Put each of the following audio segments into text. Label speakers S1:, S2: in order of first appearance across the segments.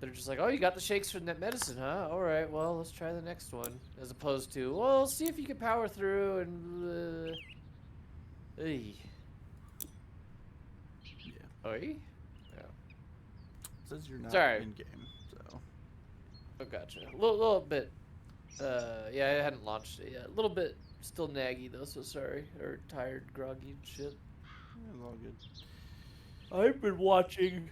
S1: They're just like, oh, you got the shakes from that medicine, huh? All right, well, let's try the next one. As opposed to, well, see if you can power through and. Ey.
S2: Yeah.
S1: Oi? Yeah.
S2: Says you're not
S1: Sorry.
S2: in game, so.
S1: Oh, gotcha. A little bit. Yeah, I hadn't launched it yet. A little bit still naggy though, so sorry. Or tired, groggy and shit.
S2: Yeah, it's all good.
S1: I've been watching.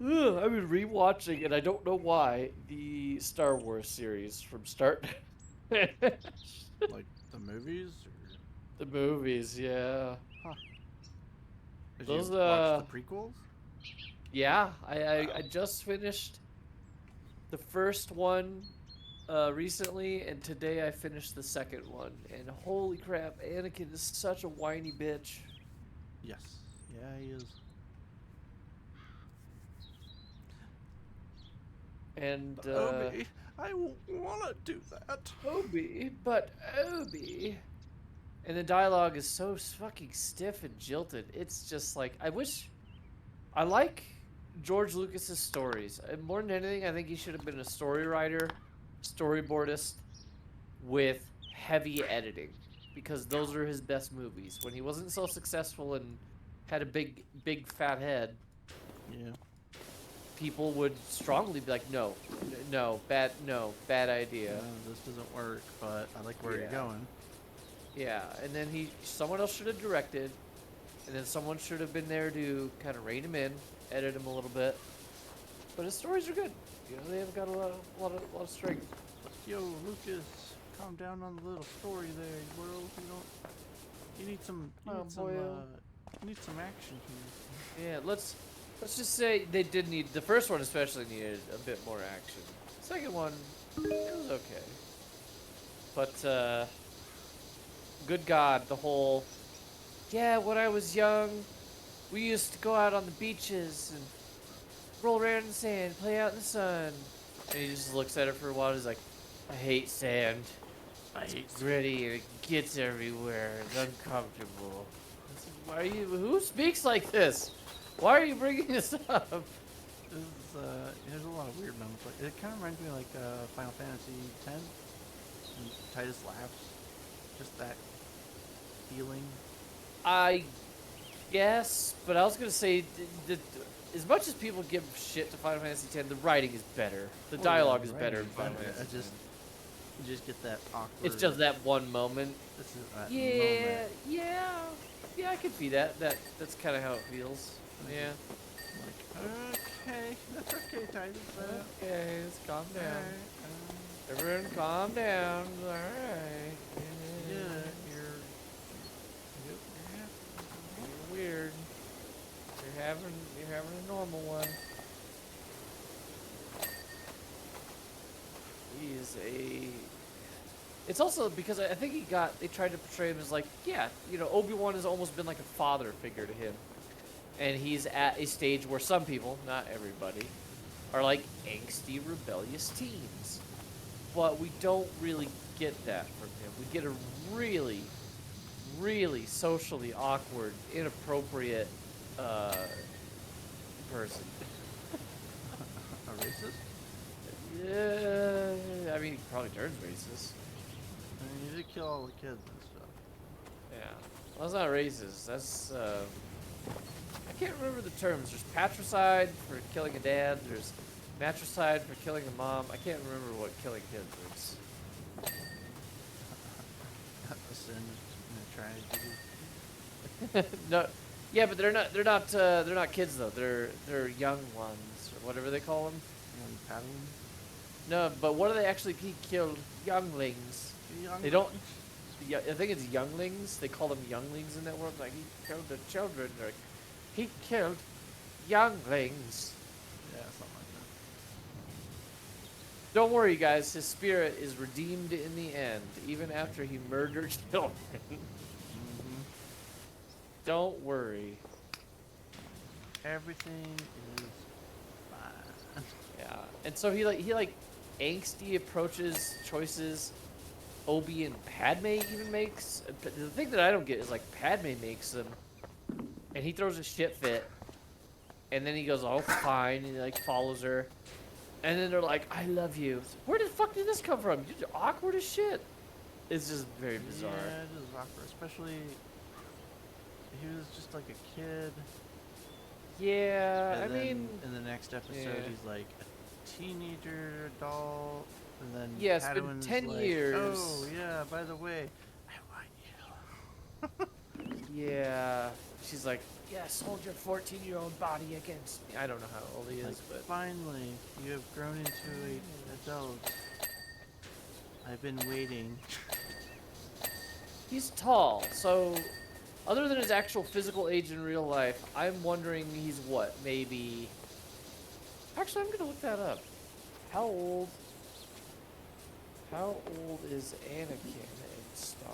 S1: I've been rewatching, and I don't know why, the Star Wars series from start.
S2: Like the movies, or
S1: The movies, yeah.
S2: huh? Did
S1: Those,
S2: you watch the prequels?
S1: yeah. I
S2: Wow.
S1: just finished the first one recently, and today I finished the second one. And holy crap, Anakin is such a whiny bitch.
S2: Yes. Yeah, he is.
S1: And
S2: Obi, I want to do that.
S1: Obi. And the dialogue is so fucking stiff and jilted. It's just like I wish I like George Lucas's stories. More than anything, I think he should have been a story writer, storyboardist with heavy editing because those are his best movies. When he wasn't so successful and had a big fat head,
S2: Yeah.
S1: people would strongly be like, no, bad idea.
S2: This doesn't work, but I like where you're
S1: Yeah.
S2: going.
S1: Yeah, and then someone else should have directed, and then someone should have been there to kind of rein him in, edit him a little bit. But his stories are good. You know, they have got a lot of strength.
S2: Yo, Lucas, calm down on the little story there, world. You don't. You need some.
S1: Oh boy.
S2: You need some action here.
S1: Yeah, let's just say they did need the first one especially needed a bit more action. The second one, it was okay. But good God, the whole yeah, when I was young, we used to go out on the beaches and roll around in the sand, play out in the sun. And he just looks at it for a while. He's like, I hate sand.
S2: I
S1: It's
S2: hate.
S1: gritty and it gets everywhere. It's uncomfortable. I said, why are you? Who speaks like this? Why are you bringing this up?
S2: This is, there's a lot of weird moments. Like it kind of reminds me of like Final Fantasy X. And Titus laughs. Just that feeling.
S1: I guess, but I was gonna say, as much as people give shit to Final Fantasy X, the writing is better. The
S2: Oh yeah,
S1: dialogue
S2: the
S1: is better
S2: writing
S1: in
S2: is
S1: Final
S2: better. I
S1: Fantasy X.
S2: just you just get that
S1: It's
S2: awkward.
S1: just that one moment.
S2: This is that moment.
S1: Yeah. I could see that. That's kind of how it feels. Yeah.
S2: Like, okay, that's okay, Titus.
S1: Okay, let's calm down.
S2: Alright,
S1: Everyone, calm down. All right.
S2: yeah,
S1: You're weird. You're having a normal one. He is a. It's also because I think they tried to portray him as like, yeah, Obi-Wan has almost been like a father figure to him. And he's at a stage where some people, not everybody, are like angsty, rebellious teens. But we don't really get that from him. We get a really, really socially awkward, inappropriate person.
S2: a racist.
S1: Yeah, I mean, he probably turns racist.
S2: I mean, you did kill all the kids and stuff.
S1: Yeah, well, that's not racist. That's I can't remember the terms. There's patricide for killing a dad. There's matricide for killing a mom. I can't remember what killing kids is.
S2: A sin in a tragedy.
S1: No, yeah, but they're not kids though. They're young ones or whatever they call them.
S2: Young Padawan.
S1: No, but what do they actually? He killed younglings.
S2: Young.
S1: They don't. Yeah, I think it's younglings. They call them younglings in that world. Like he killed the children. Like he killed younglings.
S2: Yeah, something like
S1: Don't worry, guys. His spirit is redeemed in the end, even after he murdered children.
S2: that. Mm-hmm.
S1: Don't worry.
S2: Everything is fine.
S1: Yeah, and so he angsty approaches choices Obi and Padme even makes. The thing that I don't get is like Padme makes them, and he throws a shit fit, And then he goes, oh, fine. And he, like, follows her. And then they're like, I love you. Where the fuck did this come from? You're awkward as shit. It's just very bizarre.
S2: Yeah, it is awkward. Especially, he was just like a kid.
S1: Yeah,
S2: And
S1: I
S2: then
S1: mean...
S2: in the next episode,
S1: yeah.
S2: he's like a teenager, adult. And then
S1: Yeah, it's been
S2: Padawan's
S1: 10
S2: like,
S1: years.
S2: oh, yeah, by the way, I want you.
S1: Yeah. She's like, yes, hold your 14-year-old body against me. I don't know how old he is,
S2: Like,
S1: but...
S2: finally, you have grown into an adult. I've been waiting.
S1: He's tall, so... Other than his actual physical age in real life, I'm wondering he's what, maybe... Actually, I'm gonna look that up. How old is Anakin in Star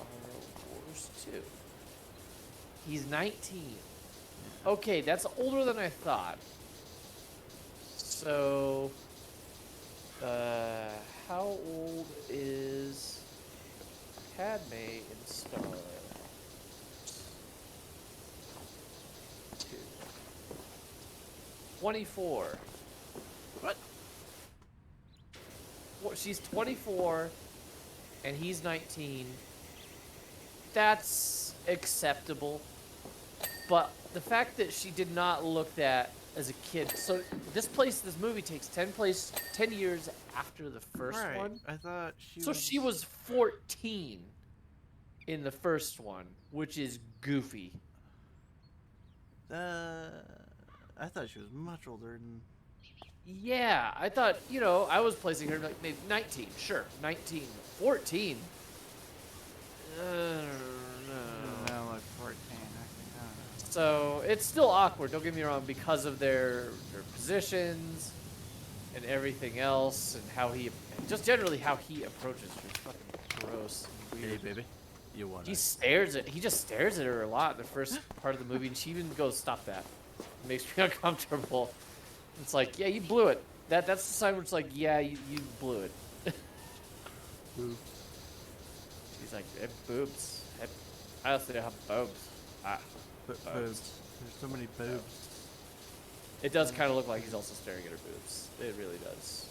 S1: Wars 2? He's 19. Okay, that's older than I thought. So, how old is Padme in Star Wars 2? 24.
S2: What?
S1: She's 24, and he's 19. That's acceptable. But the fact that she did not look that as a kid. So this movie takes 10 years after the first
S2: Right.
S1: one.
S2: I thought
S1: She was 14 in the first one, which is goofy.
S2: I thought she was much older than.
S1: Yeah, I thought, I was placing her like maybe 19, sure, 19, 14. No.
S2: No, like 14. I don't know.
S1: So it's still awkward, don't get me wrong, because of their positions and everything else, and how just generally how he approaches her. It's fucking gross. And weird.
S2: Hey, baby. You want
S1: He just stares at her a lot in the first part of the movie, and she even goes, "Stop that." It makes me uncomfortable. It's like, yeah, you blew it. That's the sign where it's like, yeah, you blew it.
S2: Boo.
S1: She's like, boobs. I also have boobs.
S2: Boobs. There's so many boobs.
S1: It does kind of look like he's also staring at her boobs. It really does.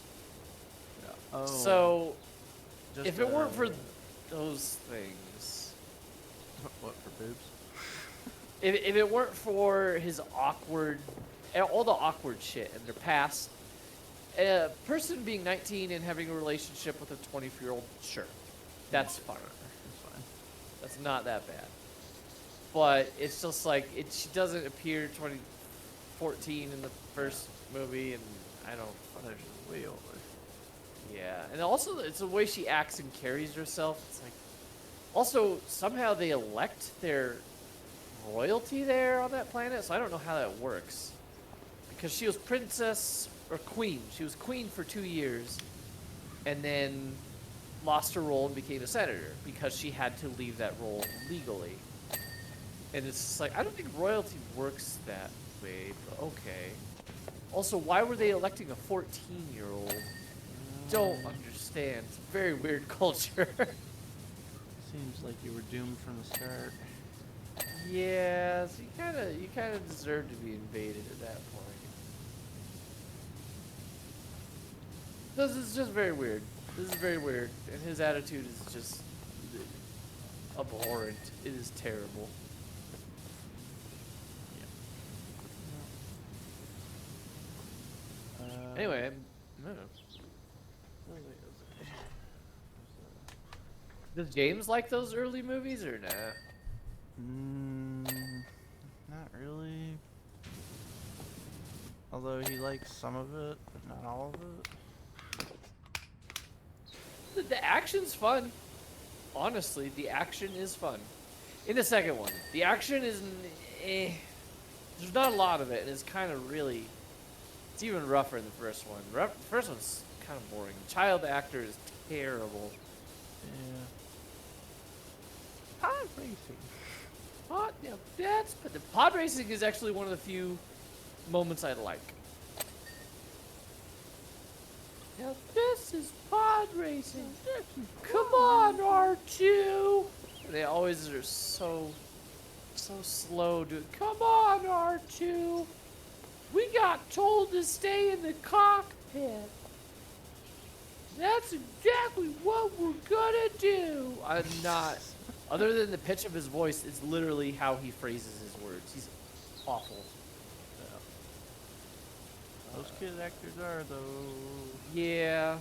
S2: Yeah. Oh.
S1: So,
S2: just,
S1: if it weren't for those things,
S2: what for boobs?
S1: if it weren't for his all the awkward shit in their past, a person being 19 and having a relationship with a 24-year-old, sure, that's fine.
S2: That's fine.
S1: That's not that bad. But it's just like she doesn't appear 14 in the first movie, and I don't.
S2: I thought she was way older.
S1: Yeah, and also it's the way she acts and carries herself. It's like, also somehow they elect their royalty there on that planet, so I don't know how that works. Because she was princess or queen. She was queen for 2 years, and then lost her role and became a senator because she had to leave that role legally. And it's just like, I don't think royalty works that way, but okay. Also, why were they electing a 14-year-old? Don't understand. It's a very weird culture.
S2: Seems like you were doomed from the start.
S1: Yeah, so you kind of deserve to be invaded at that point. This is just very weird. This is very weird, and his attitude is just abhorrent. It is terrible. Anyway, no. Does James like those early movies or nah?
S2: Not really. Although he likes some of it, but not all of it.
S1: The action's fun. Honestly, the action is fun. In the second one, the action is there's not a lot of it, and it's kind of really. It's even rougher in the first one. The first one's kind of boring. The child actor is terrible.
S2: Yeah.
S1: Pod racing. But the pod racing is actually one of the few moments I like. Now this is pod racing. Come on, R2. They always are so slow, dude. Come on, R2. We got told to stay in the cockpit. That's exactly what we're gonna do. I'm not. Other than the pitch of his voice, it's literally how he phrases his words. He's awful.
S2: Yeah. Those kid actors are though.
S1: Yeah,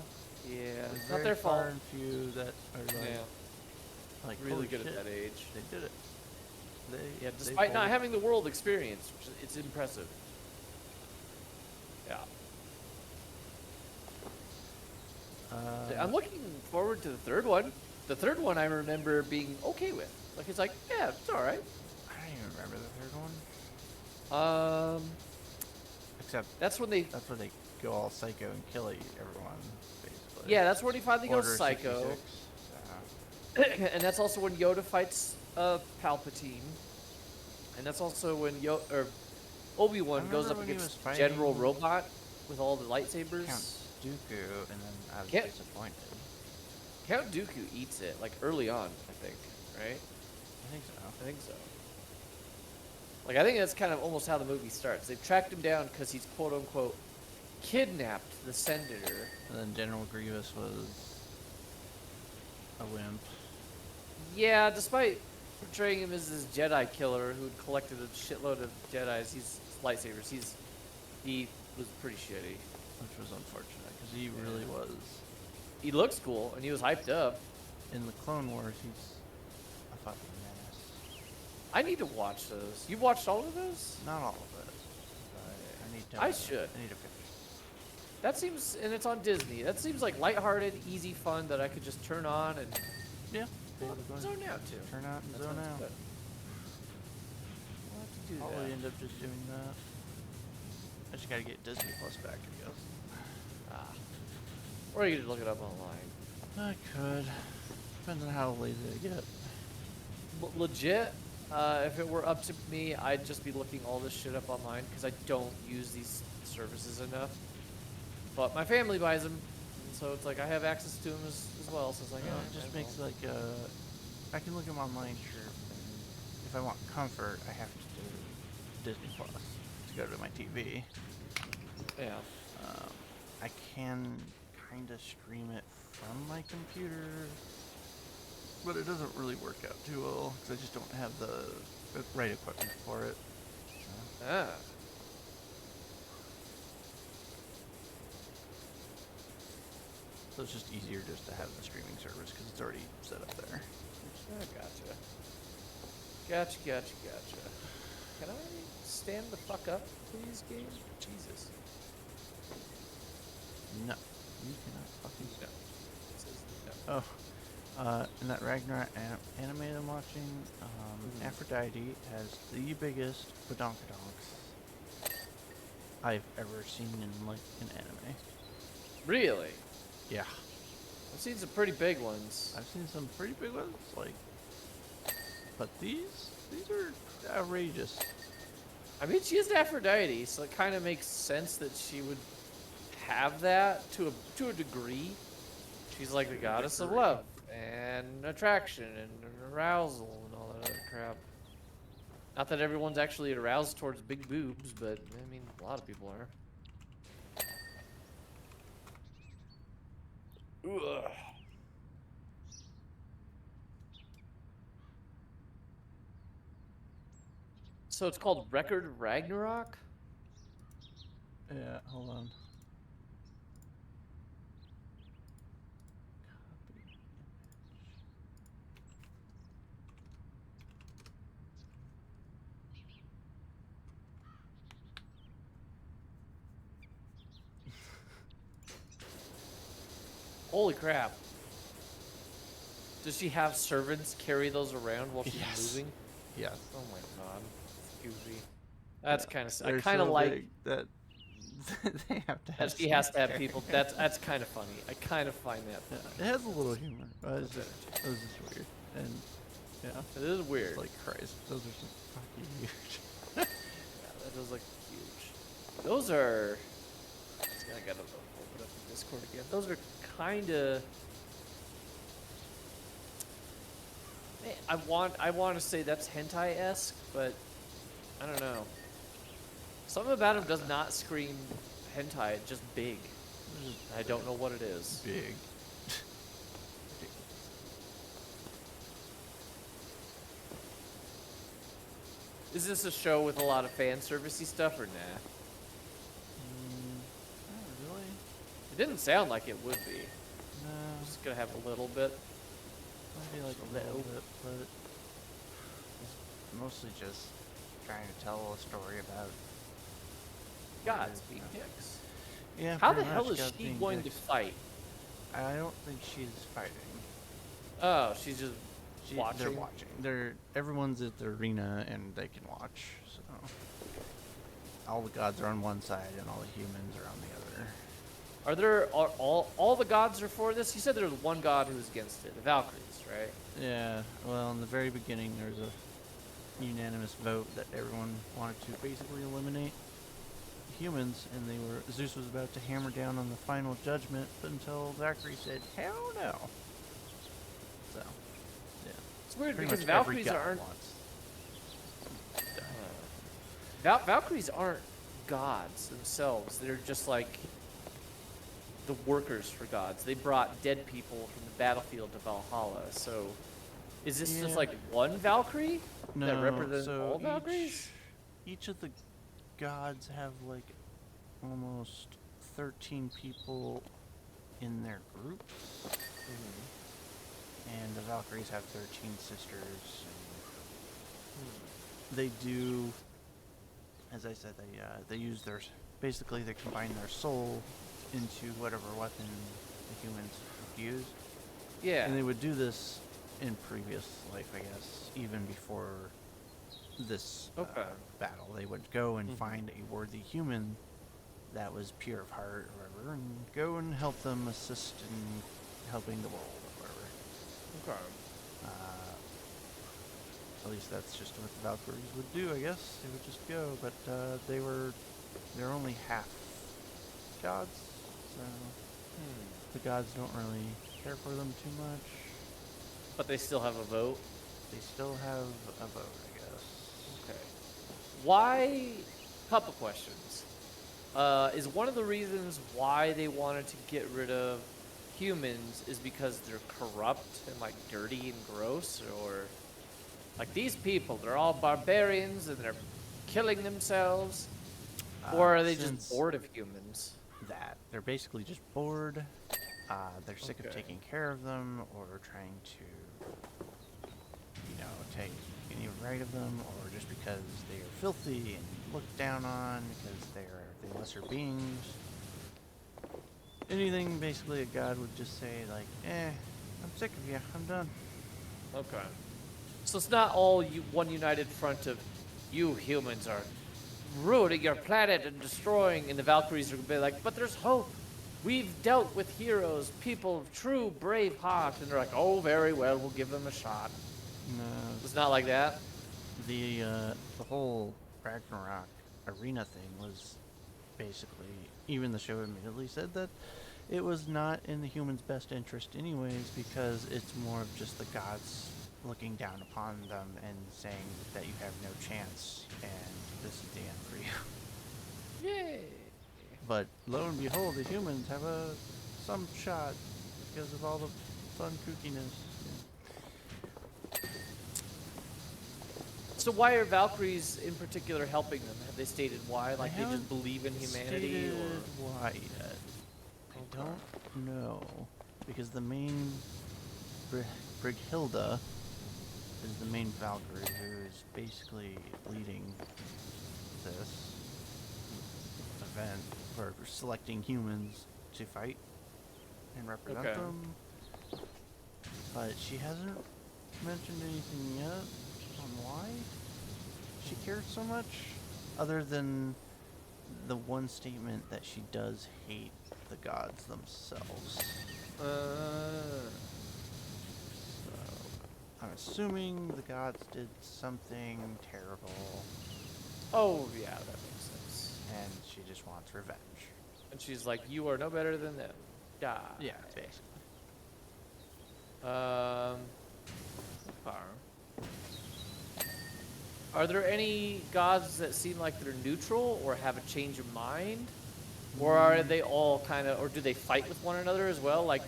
S1: yeah.
S2: It's
S1: It's not
S2: very
S1: their
S2: far
S1: fault.
S2: and few that are like
S1: Really
S2: holy
S1: good
S2: shit,
S1: at that age.
S2: They did it.
S1: Yeah,
S2: They
S1: despite not
S2: pulled it.
S1: having the world experience, which it's impressive. Yeah. I'm looking forward to the third one. The third one I remember being okay with. Like, it's like, yeah, it's all right.
S2: I don't even remember the third one. Except
S1: That's when they.
S2: that's where they go all psycho and kill everyone, basically.
S1: Yeah, that's when he finally goes
S2: Order
S1: psycho.
S2: 66.
S1: And that's also when Yoda fights Palpatine. And that's also when Obi-Wan goes up
S2: when he
S1: against
S2: was
S1: General
S2: fighting
S1: Robot with all the lightsabers.
S2: Count Dooku, and then I was
S1: Can't-
S2: disappointed.
S1: Count Dooku eats it, like early on, I think, right?
S2: I think so.
S1: I think so. Like, I think that's kind of almost how the movie starts. They've tracked him down because he's quote-unquote kidnapped the senator.
S2: And then General Grievous was a wimp.
S1: Yeah, despite portraying him as this Jedi killer who'd collected a shitload of Jedis, lightsabers, he was pretty shitty.
S2: Which was unfortunate, because he really was.
S1: He looks cool, and he was hyped up.
S2: In the Clone Wars, he's a fucking menace.
S1: I need to watch those. You watched all of those?
S2: Not all of it. But I need to.
S1: I should.
S2: I need to finish.
S1: That seems, and it's on Disney. That seems like lighthearted, easy fun that I could just turn on and
S2: Yeah.
S1: zone out to.
S2: Turn out and
S1: That
S2: zone
S1: sounds
S2: out.
S1: good. We'll have to do
S2: Probably
S1: that.
S2: end up just doing that. I just gotta get Disney Plus back, I guess.
S1: Or you could look it up online.
S2: I could. Depends on how lazy I get.
S1: Legit, if it were up to me, I'd just be looking all this shit up online because I don't use these services enough. But my family buys them, so it's like I have access to them as well. So it's like, oh,
S2: It just makes like I can look them online, sure. But if I want comfort, I have to do Disney Plus to go to my TV.
S1: yeah.
S2: I can kind of stream it from my computer, but it doesn't really work out too well because I just don't have the right equipment for it.
S1: Ah.
S2: So it's just easier just to have the streaming service because it's already set up there.
S1: Gotcha. Gotcha. Can I stand the fuck up, please, game? Jesus.
S2: No, you cannot fucking.
S1: No. It says no.
S2: Oh, in that Ragnarok anime I'm watching, Aphrodite has the biggest badonkadonks I've ever seen in like an anime.
S1: Really?
S2: Yeah,
S1: I've seen some pretty big ones.
S2: I've seen some pretty big ones, like, but these are outrageous.
S1: I mean, she is Aphrodite, so it kind of makes sense that she would have that to a degree. She's like the goddess of love and attraction and arousal and all that other crap. Not that everyone's actually aroused towards big boobs, but I mean, a lot of people are. Ugh. So it's called Record Ragnarok?
S2: Yeah, hold on.
S1: Holy crap. Does she have servants carry those around while she's
S2: Yes.
S1: moving?
S2: Yes.
S1: Oh my god. It's goofy. That's kind of. I
S2: They're
S1: kind of
S2: so
S1: like
S2: big that they have to have.
S1: that she has to have
S2: someone
S1: people.
S2: carry
S1: That's kind of funny. I kind of find that
S2: Yeah,
S1: funny.
S2: it has a little humor, but it was
S1: That's
S2: just weird. And yeah,
S1: It is weird.
S2: it's like Christ, those are so fucking huge.
S1: Yeah, that does look huge. Those are. I gotta open up the Discord again. Those are kind of. I want to say that's hentai-esque, but I don't know. Something about him does not scream hentai, just big. I don't know what it is.
S2: Big.
S1: Is this a show with a lot of fan servicey stuff or nah?
S2: Not really.
S1: It didn't sound like it would be.
S2: No.
S1: Just gonna have a little bit.
S2: Maybe like a little bit, but it's mostly just trying to tell a story about
S1: Gods
S2: you
S1: being
S2: know.
S1: dicks.
S2: Yeah.
S1: How the
S2: pretty
S1: hell
S2: much
S1: is
S2: gods
S1: she
S2: being
S1: going to
S2: dicks.
S1: fight?
S2: I don't think she's fighting.
S1: Oh, she's just watching.
S2: They're watching. Everyone's at the arena and they can watch. So all the gods are on one side and all the humans are on the other.
S1: Are all the gods are for this? You said there was one god who was against it, the Valkyries, right?
S2: Yeah. Well, in the very beginning, there was a unanimous vote that everyone wanted to basically eliminate humans, and Zeus was about to hammer down on the final judgment, but until Valkyrie said, "Hell no." So, yeah.
S1: It's weird
S2: Pretty
S1: because
S2: much every
S1: Valkyries
S2: god
S1: aren't
S2: wants.
S1: Valkyries aren't gods themselves. They're just like the workers for gods. They brought dead people from the battlefield to Valhalla. So, is this just
S2: Yeah.
S1: like one Valkyrie
S2: No,
S1: that represents
S2: so
S1: all Valkyries?
S2: each of the gods have like almost 13 people in their group, and the Valkyries have 13 sisters. And they do, as I said, they use basically they combine their soul into whatever weapon the humans would use.
S1: Yeah.
S2: And they would do this in previous life, I guess, even before this battle. They would go and find a worthy human that was pure of heart or whatever, and go and help them assist in helping the world or whatever.
S1: Okay.
S2: At least that's just what the Valkyries would do, I guess. They would just go, but they're only half gods, so the gods don't really care for them too much.
S1: But they still have a vote.
S2: They still have a vote, I guess.
S1: Okay. Why? Couple questions. Is one of the reasons why they wanted to get rid of humans is because they're corrupt and like dirty and gross, or like these people, they're all barbarians and they're killing themselves, or are they just
S2: Since
S1: bored of humans?
S2: that they're basically just bored. They're sick of
S1: Okay.
S2: taking care of them or trying to, take any right of them, or just because they are filthy and looked down on because they're lesser beings. Anything basically a god would just say like, I'm sick of you, I'm done.
S1: Okay. So it's not all one united front of you humans are ruining your planet and destroying, and the Valkyries are going to be like, but there's hope. We've dealt with heroes, people of true brave heart, and they're like, oh, very well, we'll give them a shot.
S2: No,
S1: It's not like that.
S2: the whole Ragnarok arena thing was basically, even the show admittedly said that it was not in the humans' best interest anyways, because it's more of just the gods looking down upon them and saying that you have no chance and this is the end for you.
S1: Yay.
S2: But lo and behold, the humans have some shot because of all the fun kookiness.
S1: So why are Valkyries in particular helping them? Have they stated why? Like they just
S2: haven't
S1: believe in humanity,
S2: Stated
S1: or
S2: why yet? I don't know, because the main Brighilda is the main Valkyrie who is basically leading this event for selecting humans to fight and represent
S1: Okay.
S2: them. But she hasn't mentioned anything yet on why she cares so much, other than the one statement that she does hate the gods themselves. So, I'm assuming the gods did something terrible,
S1: oh yeah, that makes sense.
S2: and she just wants revenge.
S1: And she's like, you are no better than them. Die.
S2: Yeah, basically.
S1: Um. Power. Are there any gods that seem like they're neutral or have a change of mind? Or are they all kind of, or do they fight with one another as well? Like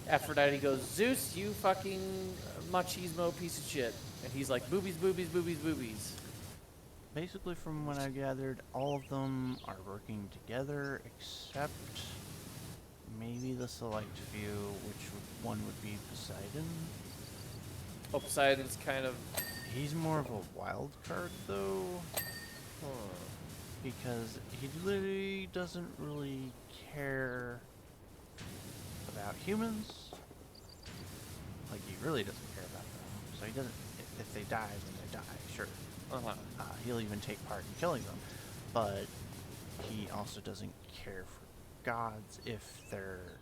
S1: Aphrodite goes, Zeus, you fucking machismo piece of shit. And he's like, boobies, boobies, boobies, boobies.
S2: Basically, from what I gathered, all of them are working together, except maybe the select few, one would be Poseidon.
S1: Oh, Poseidon's kind of,
S2: He's more of a wild card, though,
S1: huh.
S2: because he literally doesn't really care about humans. Like, he really doesn't care about them. So he doesn't, if they die, then they die, sure.
S1: Uh-huh.
S2: He'll even take part in killing them. But he also doesn't care for gods if they're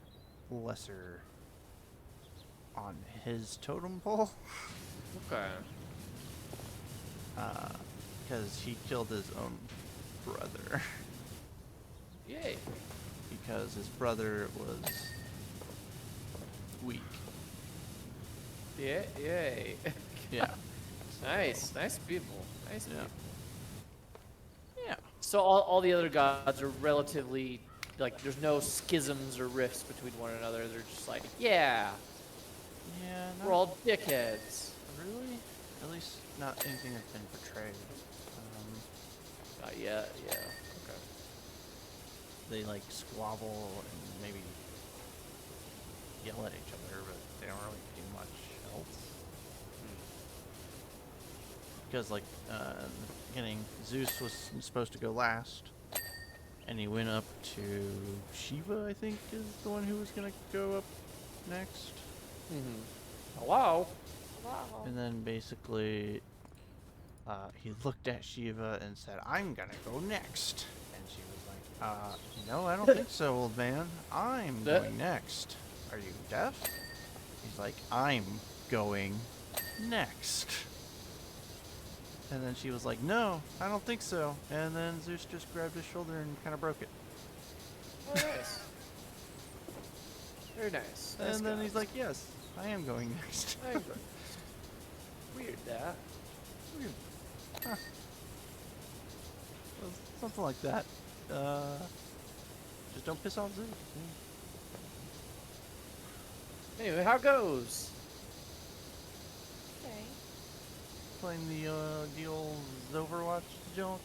S2: lesser on his totem pole.
S1: Okay.
S2: Because he killed his own brother.
S1: Yay.
S2: Because his brother was weak.
S1: Yeah, yay.
S2: Yeah.
S1: Nice. Nice people. Nice
S2: Yeah.
S1: people.
S2: Yeah.
S1: So all the other gods are relatively, like, there's no schisms or rifts between one another. They're just like, yeah,
S2: Yeah,
S1: we're all dickheads.
S2: really? At least not anything that's been portrayed.
S1: Not yet, yeah. Okay.
S2: They like squabble and maybe yell at each other, but they don't really do much else. Because like in the beginning, Zeus was supposed to go last, and he went up to Shiva, I think, is the one who was gonna go up next.
S1: Mm-hmm. Hello?
S3: Wow.
S2: And then basically, he looked at Shiva and said, "I'm gonna go next." And she was like, "No, I don't think so, old man. I'm going next. Are you deaf?" He's like, "I'm going next." And then she was like, "No, I don't think so." And then Zeus just grabbed his shoulder and kind of broke it.
S1: Oh, nice. Very nice. Nice
S2: And then he's
S1: gods.
S2: like, "Yes, I am going next."
S1: I agree. Weird, that.
S2: Weird. Huh. Well, something like that. Just don't piss off Zeus.
S1: Anyway, how goes?
S3: Okay.
S2: Playing the old Overwatch junk.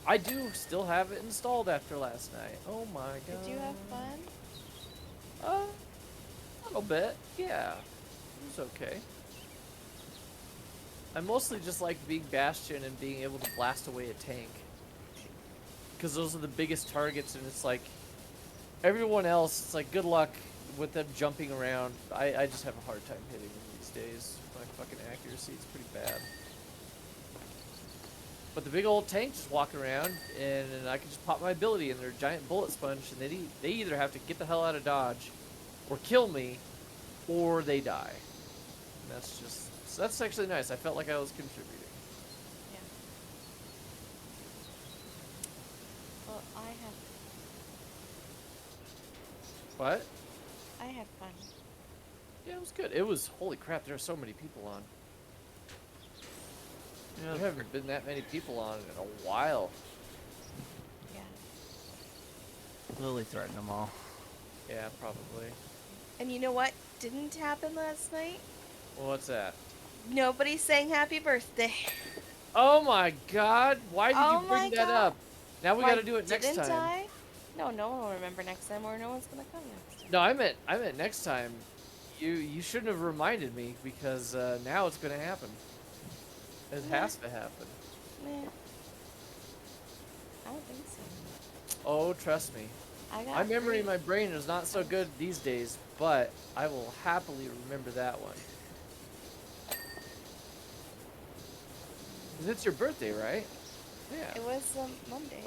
S1: I do still have it installed after last night. Oh my god.
S3: Did you have fun?
S1: A little bit, yeah. It was okay. I mostly just like being Bastion and being able to blast away a tank. Because those are the biggest targets, and it's like, everyone else, it's like, good luck with them jumping around. I just have a hard time hitting them these days. My fucking accuracy is pretty bad. But the big old tank just walk around, and I can just pop my ability in their giant bullet sponge, and they either have to get the hell out of dodge, or kill me, or they die. And that's just, so that's actually nice. I felt like I was contributing.
S3: Yeah. Well,
S1: What?
S3: I had fun.
S1: Yeah, it was good. It was, holy crap, there are so many people on.
S2: Yeah.
S1: There haven't been that many people on in a while.
S3: Yeah.
S2: Lily threatened them all.
S1: Yeah, probably.
S3: And you know what didn't happen last night?
S1: Well, what's that?
S3: Nobody sang happy birthday.
S1: Oh my god, why did
S3: Oh
S1: you
S3: my
S1: bring that
S3: God.
S1: up? Now we
S3: Why
S1: gotta do it next
S3: didn't
S1: time.
S3: I? No, no one will remember next time, or no one's gonna come next time.
S1: No, I meant next time. You shouldn't have reminded me, because now it's gonna happen. It
S3: Yeah.
S1: has to happen.
S3: Nah. I don't think so.
S1: Oh, trust me.
S3: I got
S1: My memory in
S3: three.
S1: my brain is not so good these days, but I will happily remember that one. 'Cause it's your birthday, right? Yeah.
S3: It was Monday.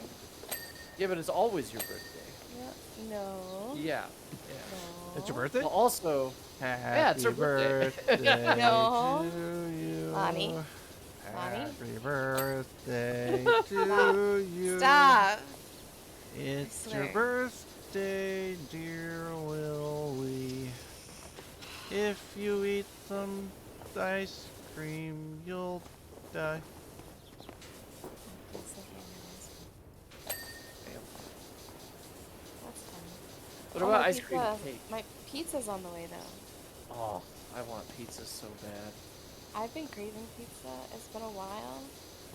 S1: Yeah, but it's always your birthday.
S3: Yeah. No.
S1: Yeah. Yeah.
S3: No.
S2: It's your birthday?
S1: Well, also,
S2: Happy
S1: it's her birthday.
S3: No.
S2: to you.
S3: Mommy. Mommy?
S2: Happy birthday to you.
S3: Stop.
S2: It's
S3: I
S2: your
S3: swear.
S2: birthday, dear Willie. If you eat some ice cream, you'll die.
S3: Pizza hamburgers.
S1: Damn.
S3: That's fun.
S1: What
S3: Oh,
S1: about
S3: my
S1: ice cream
S3: pizza-
S1: cake?
S3: My pizza's on the way though.
S1: Oh, I want pizza so bad.
S3: I've been craving pizza. It's been a while.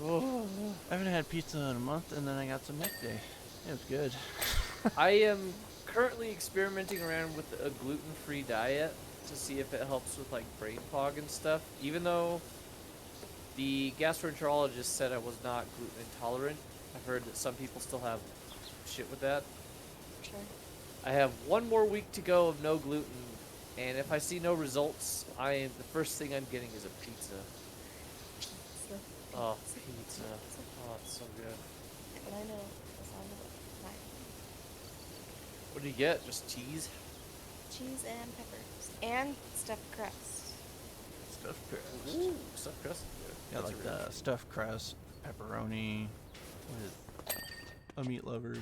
S1: Oh.
S2: I haven't had pizza in a month, and then I got some yesterday. It was good.
S1: I am currently experimenting around with a gluten-free diet to see if it helps with like brain fog and stuff. Even though the gastroenterologist said I was not gluten intolerant, I've heard that some people still have shit with that.
S3: Sure.
S1: I have one more week to go of no gluten, and if I see no results, the first thing I'm getting is a pizza.
S3: Pizza.
S1: Oh, pizza. Oh, it's so good.
S3: And I know the sound of it. Fine.
S1: What do you get? Just cheese?
S3: Cheese and peppers. And stuffed crust.
S2: Stuffed crust.
S1: Ooh, stuffed crust is good.
S2: Yeah,
S1: That's
S2: like
S1: a real
S2: the stuffed crust, pepperoni, with a meat lovers.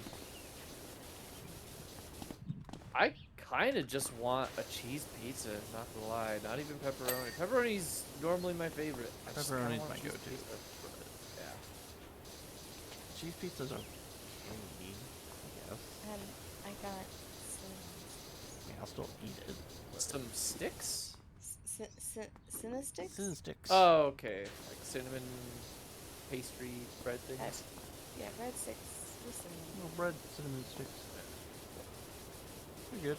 S1: I kind of just want a cheese pizza, not gonna lie. Not even pepperoni. Pepperoni's normally my favorite. I just kinda
S2: Pepperoni's
S1: want
S2: my
S1: cheese
S2: go-to.
S1: pizza. Yeah.
S2: Cheese pizzas are pretty, I guess.
S3: And I got cinnamon.
S2: I mean, I'll still eat it.
S1: Some sticks?
S3: Cinna sticks?
S2: Cinnamon sticks.
S1: Oh, okay. Like cinnamon pastry bread things.
S3: Yeah, breadsticks with cinnamon.
S2: No bread, cinnamon sticks. Pretty good.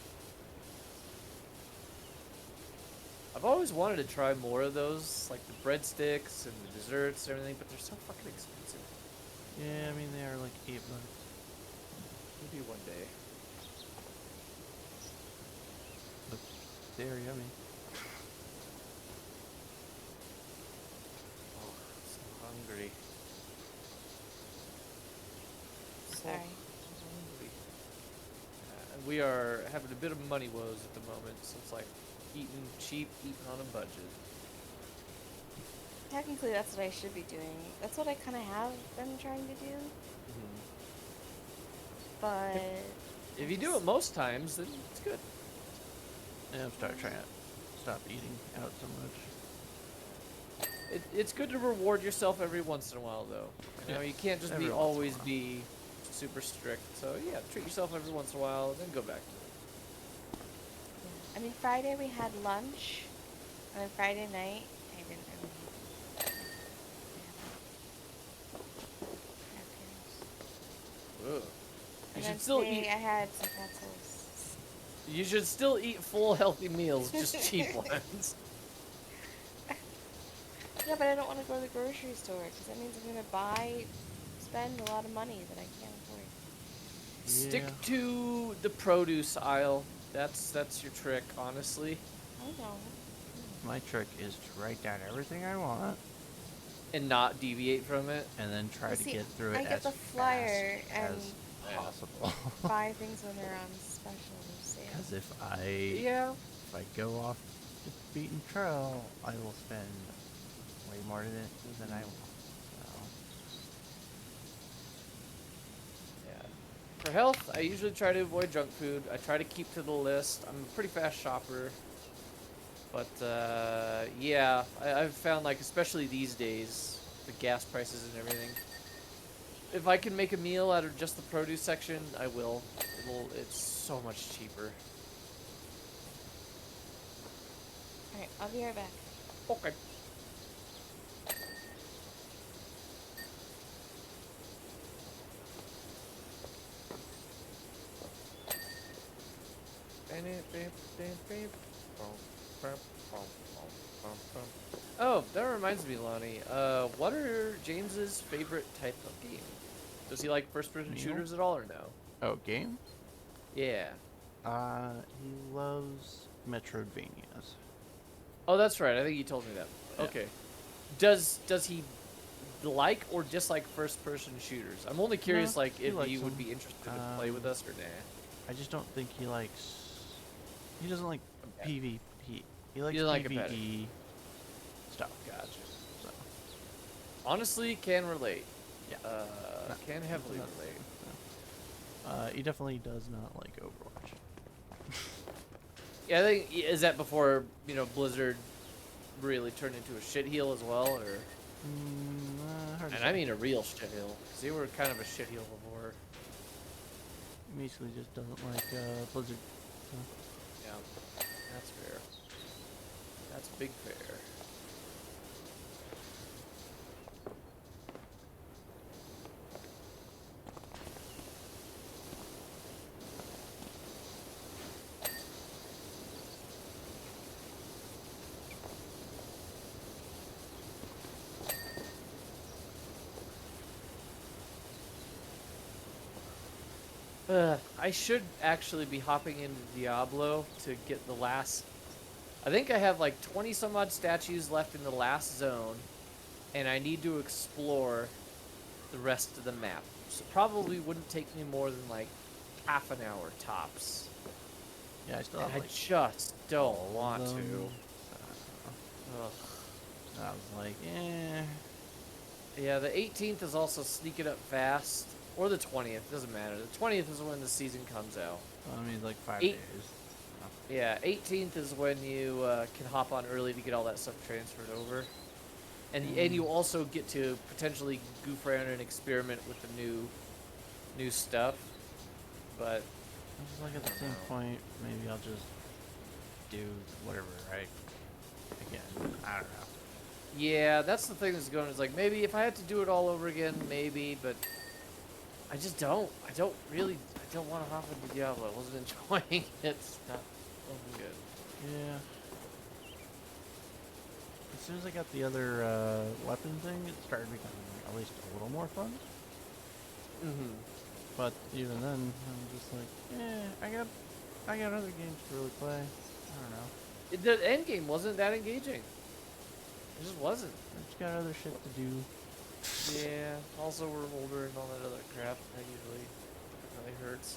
S1: I've always wanted to try more of those, like the breadsticks and the desserts and everything, but they're so fucking expensive.
S2: Yeah, I mean, they are like $8.
S1: Maybe one day.
S2: But they're yummy.
S1: Oh, so hungry.
S3: Sorry.
S1: So hungry. And we are having a bit of money woes at the moment, so it's like eating cheap, eating on a budget.
S3: Technically, that's what I should be doing. That's what I kind of have been trying to do. But
S1: If you do it most times, then it's good.
S2: Yeah, I'm starting trying to stop eating out so much.
S1: It's good to reward yourself every once in a while, though. You know,
S2: Yeah,
S1: you can't just
S2: every
S1: be
S2: once in a
S1: always
S2: while.
S1: be super strict. So yeah, treat yourself every once in a while, then go back to it.
S3: I mean, Friday we had lunch, and then Friday night I didn't really.
S1: Ugh. You
S3: And
S1: should
S3: then
S1: still
S3: today
S1: eat.
S3: I had some pretzels.
S1: You should still eat full, healthy meals, just cheap ones.
S3: Yeah, but I don't want to go to the grocery store because that means I'm gonna spend a lot of money that I can't afford.
S1: Stick
S2: Yeah.
S1: to the produce aisle. That's your trick, honestly.
S3: I know.
S2: My trick is to write down everything I want
S1: And not deviate from it.
S2: and then try
S3: Well,
S2: to
S3: see,
S2: get through it
S3: I get
S2: as
S3: the flyer
S2: fast
S3: and
S2: as possible.
S3: buy things when they're on special sale.
S2: Because if
S1: Yeah.
S2: I go off the beaten trail, I will spend way more than I want. So,
S1: Yeah. For health, I usually try to avoid junk food. I try to keep to the list. I'm a pretty fast shopper. But, yeah, I've found, like, especially these days, the gas prices and everything. If I can make a meal out of just the produce section, I will. It's so much cheaper.
S3: Alright, I'll be right back.
S1: Okay. Oh, that reminds me, Lonnie. What are James's favorite type of game? Does he like first-person
S2: Meal?
S1: shooters at all, or no?
S2: oh, game?
S1: Yeah.
S2: He loves Metroidvanias.
S1: Oh, that's right. I think you told me that.
S2: Yeah.
S1: Okay. Does he like or dislike first-person shooters? I'm only curious,
S2: No,
S1: like,
S2: he
S1: if
S2: likes
S1: he would
S2: them.
S1: be interested to play with us or nah.
S2: I just don't think he likes. He doesn't like
S1: Okay.
S2: PvP. He likes
S1: doesn't like
S2: PvE stuff.
S1: Gotcha.
S2: So,
S1: Honestly, can relate.
S2: yeah. No,
S1: Can heavily
S2: no,
S1: relate.
S2: no. He definitely does not like Overwatch.
S1: Yeah, I think is that before Blizzard really turned into a shitheel as well, or?
S2: Hard to
S1: And I
S2: say.
S1: mean a real shitheel, because they were kind of a shitheel before.
S2: He basically just doesn't like Blizzard. So.
S1: Yeah, that's fair. That's big fair. I should actually be hopping into Diablo to get the last. I think I have like 20 some odd statues left in the last zone, and I need to explore the rest of the map. So probably wouldn't take me more than like half an hour tops.
S2: Yeah, I still
S1: And
S2: have
S1: I
S2: like
S1: just don't
S2: all of
S1: want
S2: them.
S1: to. Ugh.
S2: I was like, eh.
S1: Yeah, the 18th is also sneaking up fast. Or the 20th, doesn't matter. The 20th is when the season comes out.
S2: I mean, like 5
S1: Eight-
S2: days.
S1: Yeah, 18th is when you can hop on early to get all that stuff transferred over. And you also get to potentially goof around and experiment with the new stuff. But
S2: I was like, at the same point, maybe I'll just do whatever, right? Again, I don't know.
S1: yeah, that's the thing that's going is like maybe if I had to do it all over again, maybe, but I just don't. I don't want to hop into Diablo. I wasn't enjoying it. It's not wasn't good.
S2: Yeah. As soon as I got the other weapon thing, it started becoming at least a little more fun.
S1: Mm-hmm.
S2: But even then, I'm just like, I got other games to really play. I don't know.
S1: The end game wasn't that engaging. It just wasn't.
S2: I just got other shit to do.
S1: Yeah. Also, we're older and all that other crap. That usually really hurts.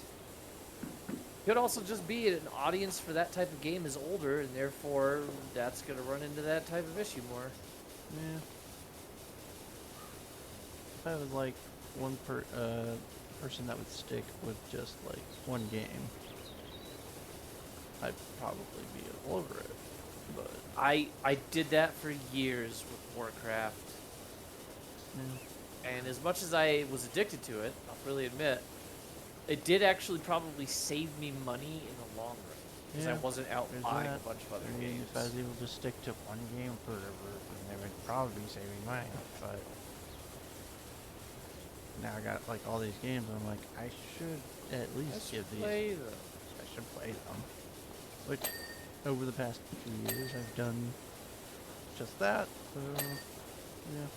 S1: Could also just be an audience for that type of game is older, and therefore that's gonna run into that type of issue more.
S2: Yeah. If I was like one person that would stick with just like one game, I'd probably be all over it. But
S1: I did that for years with Warcraft,
S2: yeah.
S1: and as much as I was addicted to it, I'll freely admit, it did actually probably save me money in the long run because I
S2: Yeah,
S1: wasn't out
S2: there's
S1: buying
S2: that.
S1: a bunch of other
S2: I mean,
S1: games.
S2: if I was able to stick to one game forever, then they would probably be saving money. But now I got like all these games, and I'm like, I should at
S1: I
S2: least
S1: should
S2: give these.
S1: play them.
S2: I should play them. Which, over the past few years, I've done just that. So, yeah.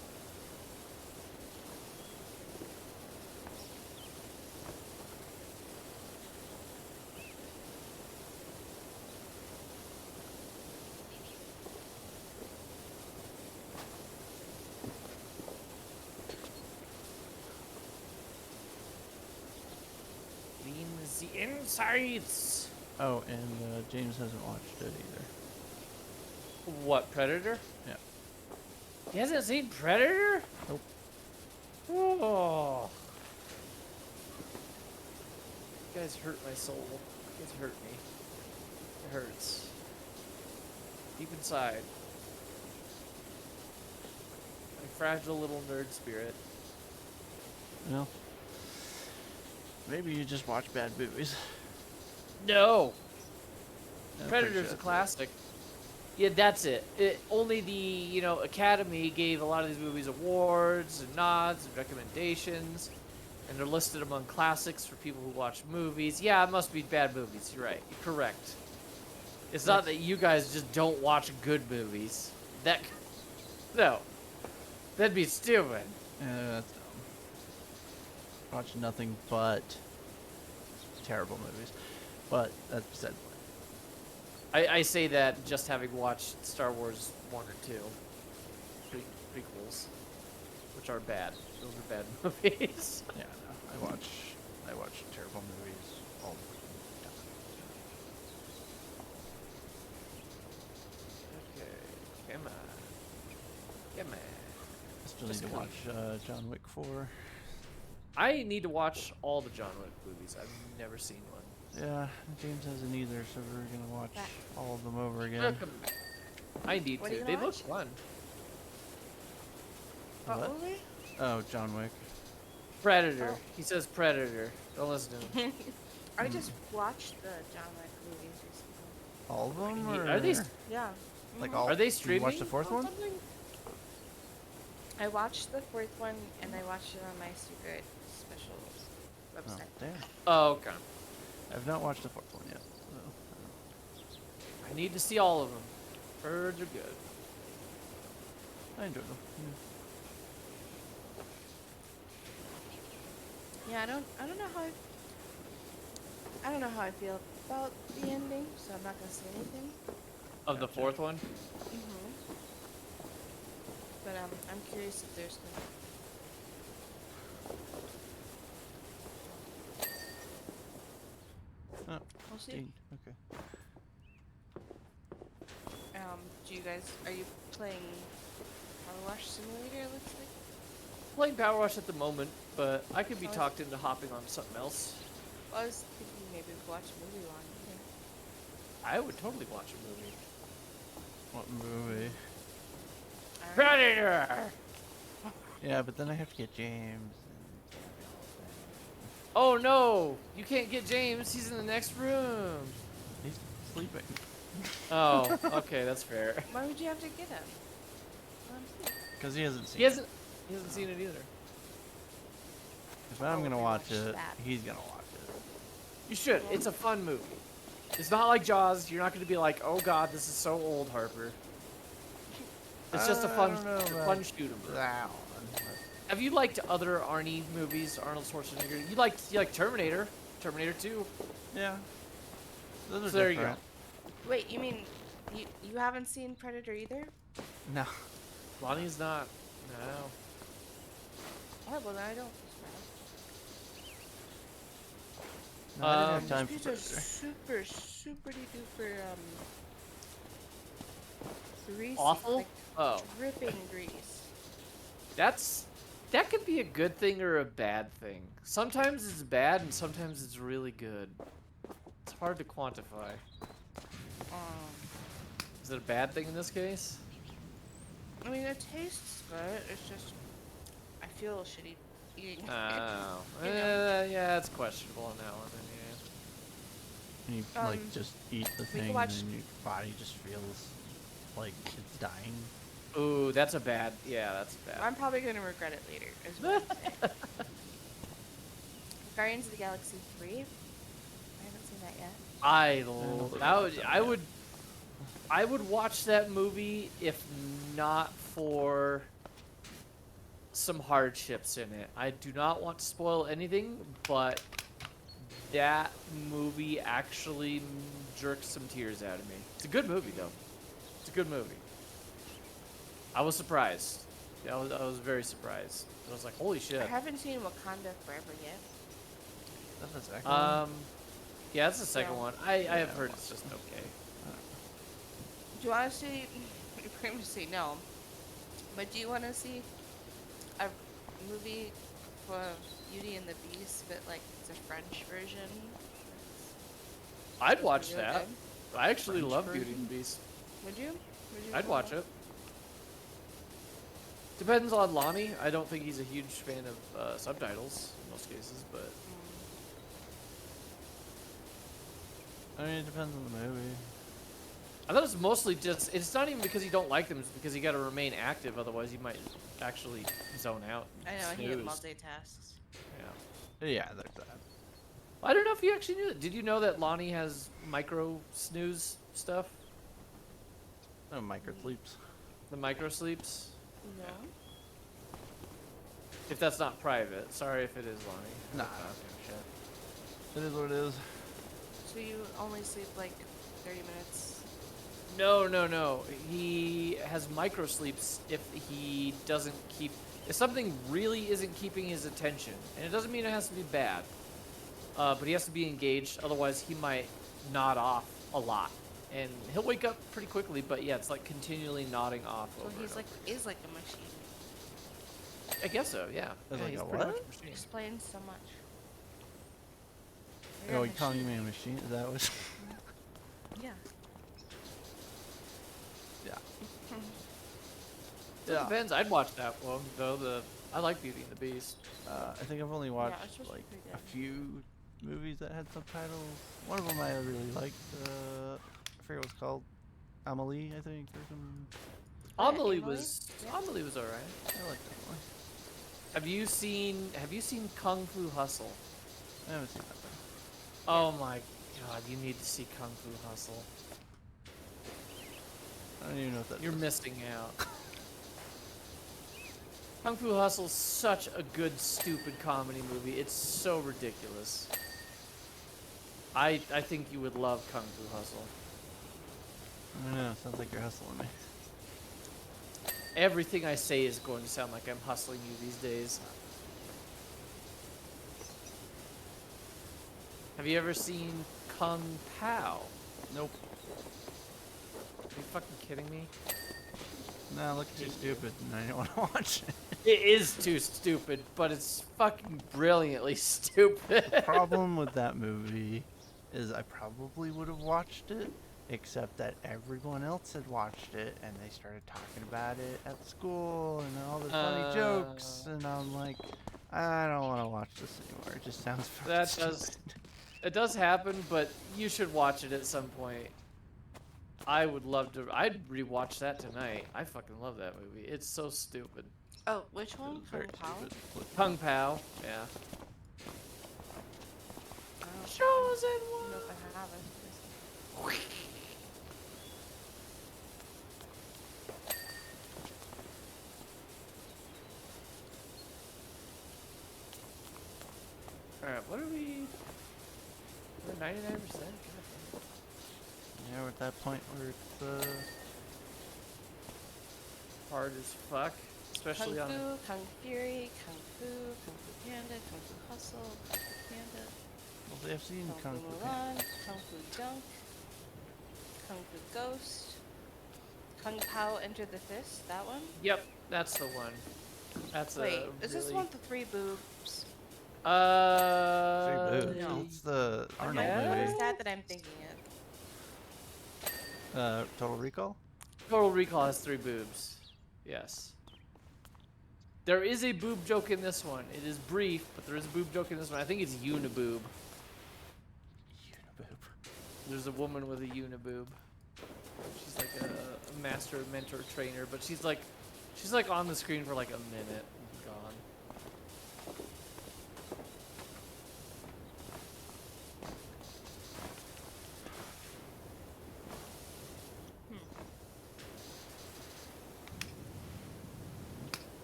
S1: Clean the insides.
S2: Oh, and James hasn't watched it either.
S1: What, Predator?
S2: Yeah.
S1: He hasn't seen Predator?
S2: Nope.
S1: Oh. You guys hurt my soul. You guys hurt me. It hurts. Deep inside. My fragile little nerd spirit.
S2: Well, maybe you just watch bad movies.
S1: No!
S2: I'm pretty
S1: Predator's
S2: sure
S1: a
S2: that's it.
S1: classic. Yeah, that's it. Only the, Academy gave a lot of these movies awards and nods and recommendations, and they're listed among classics for people who watch movies. Yeah, it must be bad movies. You're right. You're correct. It's not that you guys just don't watch good movies. No. That'd be stupid.
S2: Yeah, that's dumb. Watch nothing but terrible movies. But that's beside the point.
S1: I say that just having watched Star Wars 1 or 2 prequels, which are bad. Those are bad movies.
S2: Yeah, no. I watch terrible movies all the time.
S1: Okay, come on. Come on.
S2: I still
S1: Just
S2: need to watch John Wick 4.
S1: I need to watch all the John Wick movies. I've never seen one.
S2: Yeah, James hasn't either, so we're gonna watch
S3: That-
S2: all of them over again.
S1: Welcome. I need
S3: What are
S1: to.
S3: you
S1: They
S3: gonna
S1: look
S3: watch?
S1: fun.
S3: What
S2: What?
S3: movie?
S2: Oh, John Wick.
S1: Predator.
S3: Oh.
S1: He says Predator. Don't listen to him.
S3: I just watched the John Wick movies recently.
S2: All of them,
S1: Are they?
S2: or
S3: Yeah.
S2: like
S3: Mhm.
S2: all?
S1: Are they
S2: Did you
S1: streaming?
S2: watch the fourth
S1: on
S2: one?
S1: something?
S3: I watched the fourth one and I watched it on my secret specials
S2: Oh,
S3: website.
S2: damn.
S1: Oh, okay.
S2: I've not watched the fourth one yet. So,
S1: I need to see all of them. Heard they're good.
S2: I enjoyed them.
S3: Yeah, I don't know how I don't know how I feel about the ending, so I'm not gonna say anything.
S1: Of the
S2: Gotcha.
S1: fourth one?
S3: But I'm curious if there's gonna.
S2: Oh,
S3: We'll see.
S2: Dean. Okay.
S3: Do you guys are you playing Powerwash Simulator? It looks like.
S1: Playing Powerwash at the moment, but I could be
S3: Oh, is-
S1: talked into hopping on something else.
S3: Well, I was thinking maybe watch a movie on here.
S1: I would totally watch a movie.
S2: What movie?
S3: Alright.
S1: Predator!
S2: Yeah, but then I have to get James.
S1: Oh no! You can't get James. He's in the next room.
S2: He's sleeping.
S1: Oh, okay, that's fair.
S3: Why would you have to get him?
S2: Because he hasn't seen
S1: He hasn't seen it either.
S2: If I'm
S3: Oh,
S2: gonna
S3: we
S2: watch
S3: watched
S2: it,
S3: that.
S2: he's gonna watch it.
S1: You should. It's a fun movie. It's not like Jaws. You're not going to be like, oh god, this is so old, Harper. It's just a
S2: I
S1: fun,
S2: don't know about
S1: fun shoot 'em.
S2: that one.
S1: Have you liked other Arnie movies, Arnold Schwarzenegger? You like Terminator, Terminator 2.
S2: Yeah. Those are
S1: So there you go.
S2: different.
S3: Wait, you mean you haven't seen Predator either?
S2: No.
S1: Lonnie's not. No.
S3: Oh, well, then I don't.
S2: No, I didn't have time
S3: These
S2: for
S3: are
S2: Predator.
S3: super duper greasy,
S1: Awful?
S3: like
S1: Oh.
S3: dripping grease.
S1: That could be a good thing or a bad thing. Sometimes it's bad and sometimes it's really good. It's hard to quantify. Is it a bad thing in this case?
S3: I mean, it tastes good. It's just I feel shitty eating.
S1: Oh.
S3: You know.
S1: Yeah, it's questionable on that one.
S2: And you like just eat the
S3: can
S2: thing,
S3: watch-
S2: and your body just feels like it's dying.
S1: Yeah. Ooh, that's a bad. Yeah, that's bad.
S3: I'm probably gonna regret it later. Is what I'm saying. Guardians of the Galaxy 3. I haven't seen that yet.
S1: I would watch that movie if not for some hardships in it. I do not want to spoil anything, but that movie actually jerked some tears out of me. It's a good movie though. It's a good movie. I was surprised. I was very surprised. I was like, holy shit.
S3: I haven't seen Wakanda Forever yet.
S2: That's the second one.
S1: Yeah, that's the second
S3: Yeah.
S1: one. I have
S2: I
S1: heard
S2: watched
S1: it's just okay.
S3: Do you want to see? You're going to say no, but do you want to see a movie for Beauty and the Beast, but like it's a French version?
S1: I'd watch
S3: really
S1: that.
S3: good.
S1: I actually
S2: French
S1: love
S2: version?
S1: Beauty and the Beast.
S3: Would you?
S1: I'd watch it. Depends on Lonnie. I don't think he's a huge fan of subtitles in most cases, but
S2: I mean, it depends on the movie.
S1: I thought it's mostly just. It's not even because you don't like them; it's because you got to remain active. Otherwise, you might actually zone out.
S3: I know he
S1: snooze.
S3: multitasks.
S1: Yeah.
S2: Yeah, there's that.
S1: I don't know if you actually knew that. Did you know that Lonnie has micro snooze stuff?
S2: No micro sleeps.
S1: The micro sleeps.
S3: No.
S1: If that's not private, sorry if it is, Lonnie.
S2: Nah.
S1: Shit.
S2: It is what it is.
S3: So you only sleep like 30 minutes?
S1: No. He has micro sleeps if he doesn't keep. If something really isn't keeping his attention, and it doesn't mean it has to be bad, but he has to be engaged. Otherwise, he might nod off a lot, and he'll wake up pretty quickly. But yeah, it's like continually nodding off.
S3: So
S1: over
S3: he's
S1: and
S3: like
S1: over.
S3: is like a machine.
S1: I guess so. Yeah.
S2: As
S1: Yeah,
S2: like
S1: he's
S2: a
S1: pretty
S2: what?
S1: much a machine.
S3: Explains so much. You're
S2: Oh,
S3: a
S2: you calling
S3: machine.
S2: me a machine? Is that what?
S3: Yeah.
S2: Yeah. Yeah.
S1: depends. I'd watch that one though. I like Beauty and the Beast.
S2: I think I've only
S3: it's
S2: watched
S3: supposed to be
S2: like
S3: pretty
S2: a
S3: good.
S2: few movies that had subtitles. One of them I really liked. I forget what it's called. Amelie, I think, or something.
S3: Oh, yeah,
S1: Amelie
S3: Emily?
S1: was
S3: Yeah.
S1: Amelie was alright.
S2: I like that one.
S1: Have you seen Kung Fu Hustle?
S2: I haven't seen that one.
S1: Oh my god, you need to see Kung Fu Hustle.
S2: I don't even know what that
S1: You're
S2: is.
S1: missing out. Kung Fu Hustle's such a good, stupid comedy movie. It's so ridiculous. I think you would love Kung Fu Hustle.
S2: I don't know. Sounds like you're hustling me.
S1: Everything I say is going to sound like I'm hustling you these days. Have you ever seen Kung Pao?
S2: Nope.
S1: Are you fucking kidding me?
S2: Nah, look too stupid, and I don't want to watch it.
S1: It is too stupid, but it's fucking brilliantly stupid.
S2: Problem with that movie is I probably would have watched it, except that everyone else had watched it, and they started talking about it at school, and all the funny jokes, and I'm like, I don't want to watch this anymore. It just sounds fucking
S1: That
S2: stupid.
S1: It does happen, but you should watch it at some point. I would love to. I'd rewatch that tonight. I fucking love that movie. It's so stupid.
S3: Oh, which one?
S2: It's very
S3: Kung Pao?
S2: stupid.
S1: Kung Pao, yeah.
S3: I don't
S1: Chosen
S3: know
S1: one.
S3: if I have it.
S1: All right, what are we? We're 99%.
S2: Yeah, we're at that point where it's
S1: Hard as fuck, especially
S3: Kung
S1: on.
S3: Fu, Kung Fury, Kung Fu Panda, Kung Fu Hustle, Kung Fu Panda,
S2: well, they've seen
S3: Kung
S2: Kung
S3: Fu
S2: Fu Panda.
S3: Mulan, Kung Fu Dunk, Kung Fu Ghost, Kung Pao Enter the Fist, that one?
S1: Yep, that's the one. That's
S3: Wait,
S1: a
S3: is this
S1: really-
S3: one with the 3 boobs?
S2: Three boobs.
S3: no.
S2: It's the Arnold
S1: Yeah.
S3: What is
S2: movie.
S3: that I'm thinking of?
S2: Total Recall.
S1: Total Recall has 3 boobs. Yes. There is a boob joke in this one. It is brief, but there is a boob joke in this one. I think it's uniboob.
S2: Uniboob.
S1: There's a woman with a uniboob. She's like a master, mentor, trainer, but she's like on the screen for like a minute and gone.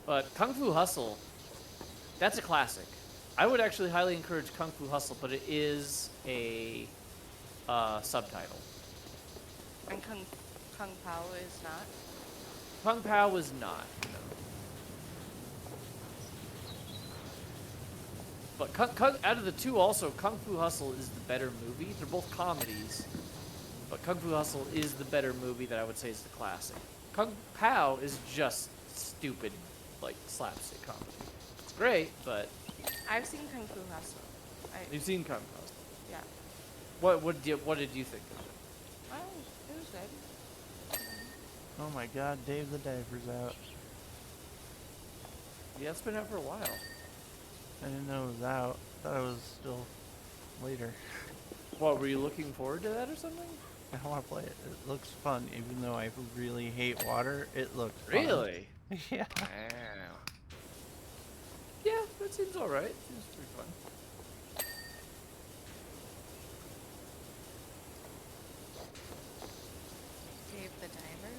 S1: But Kung Fu Hustle, that's a classic. I would actually highly encourage Kung Fu Hustle, but it is a subtitle.
S3: And Kung Pao is not?
S1: Kung Pao was not, no. But out of the two, also Kung Fu Hustle is the better movie. They're both comedies, but Kung Fu Hustle is the better movie that I would say is the classic. Kung Pao is just stupid, like slapstick comedy. It's great, but
S3: I've seen Kung Fu Hustle.
S1: you've seen Kung Fu Hustle.
S3: Yeah.
S1: What did you think of it?
S3: Oh, it was good.
S2: Oh my God, Dave the Diver's out.
S1: Yeah, it's been out for a while.
S2: I didn't know it was out. Thought it was still later.
S1: What, were you looking forward to that or something?
S2: I want to play it. It looks fun, even though I really hate water. It looks fun.
S1: Really?
S2: Yeah.
S1: Wow. Yeah, that seems alright. Seems pretty fun.
S3: Dave the Diver.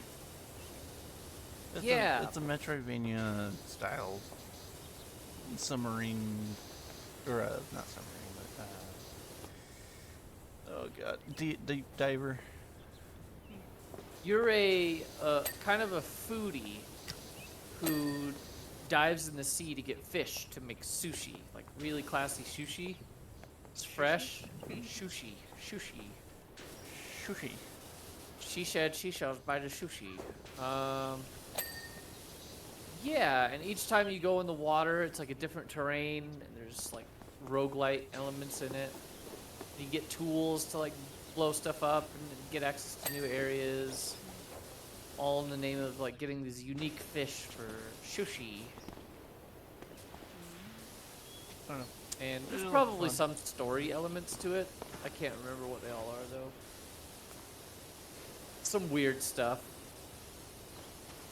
S1: Yeah.
S2: It's a Metroidvania style submarine, or not submarine, but oh god, deep diver.
S1: You're a kind of a foodie who dives in the sea to get fish to make sushi, like really classy sushi. It's fresh. Sushi.
S2: Sushi.
S1: She said she shall buy the sushi. Yeah, and each time you go in the water, it's like a different terrain, and there's like roguelite elements in it. You get tools to like blow stuff up and get access to new areas. all in the name of like getting these unique fish for sushi.
S2: I don't know.
S1: And there's
S2: It'll be
S1: probably
S2: fun.
S1: some story elements to it. I can't remember what they all are though. Some weird stuff.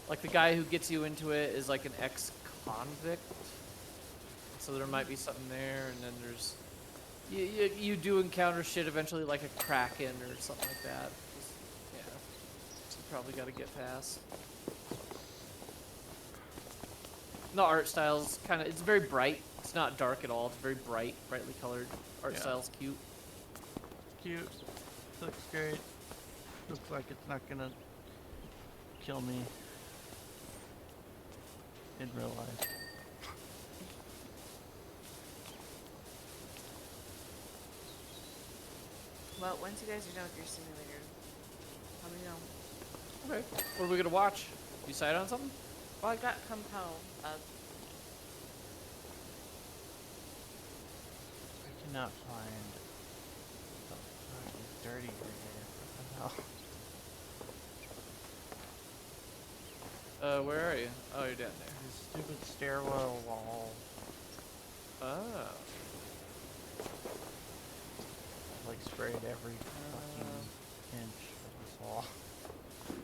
S1: Like the guy who gets you into it is like an ex-convict. So there might be something there, and then there's you do encounter shit eventually, like a kraken or something like that. Just, yeah, so you probably got to get past. The art style's kind of, it's very bright. It's not dark at all. It's very bright, brightly colored. Art
S2: Yeah.
S1: style's cute.
S2: Cute. Looks great. Looks like it's not gonna kill me in real life.
S3: Well, once you guys are done with your simulator, let me know.
S1: Okay. What are we gonna watch? You decide on something?
S3: Well, I got compel up.
S2: I cannot find the fucking dirty here. What the hell?
S1: Where are you? Oh, you're down there.
S2: This stupid stairwell wall.
S1: Oh.
S2: Like sprayed every fucking inch of this wall.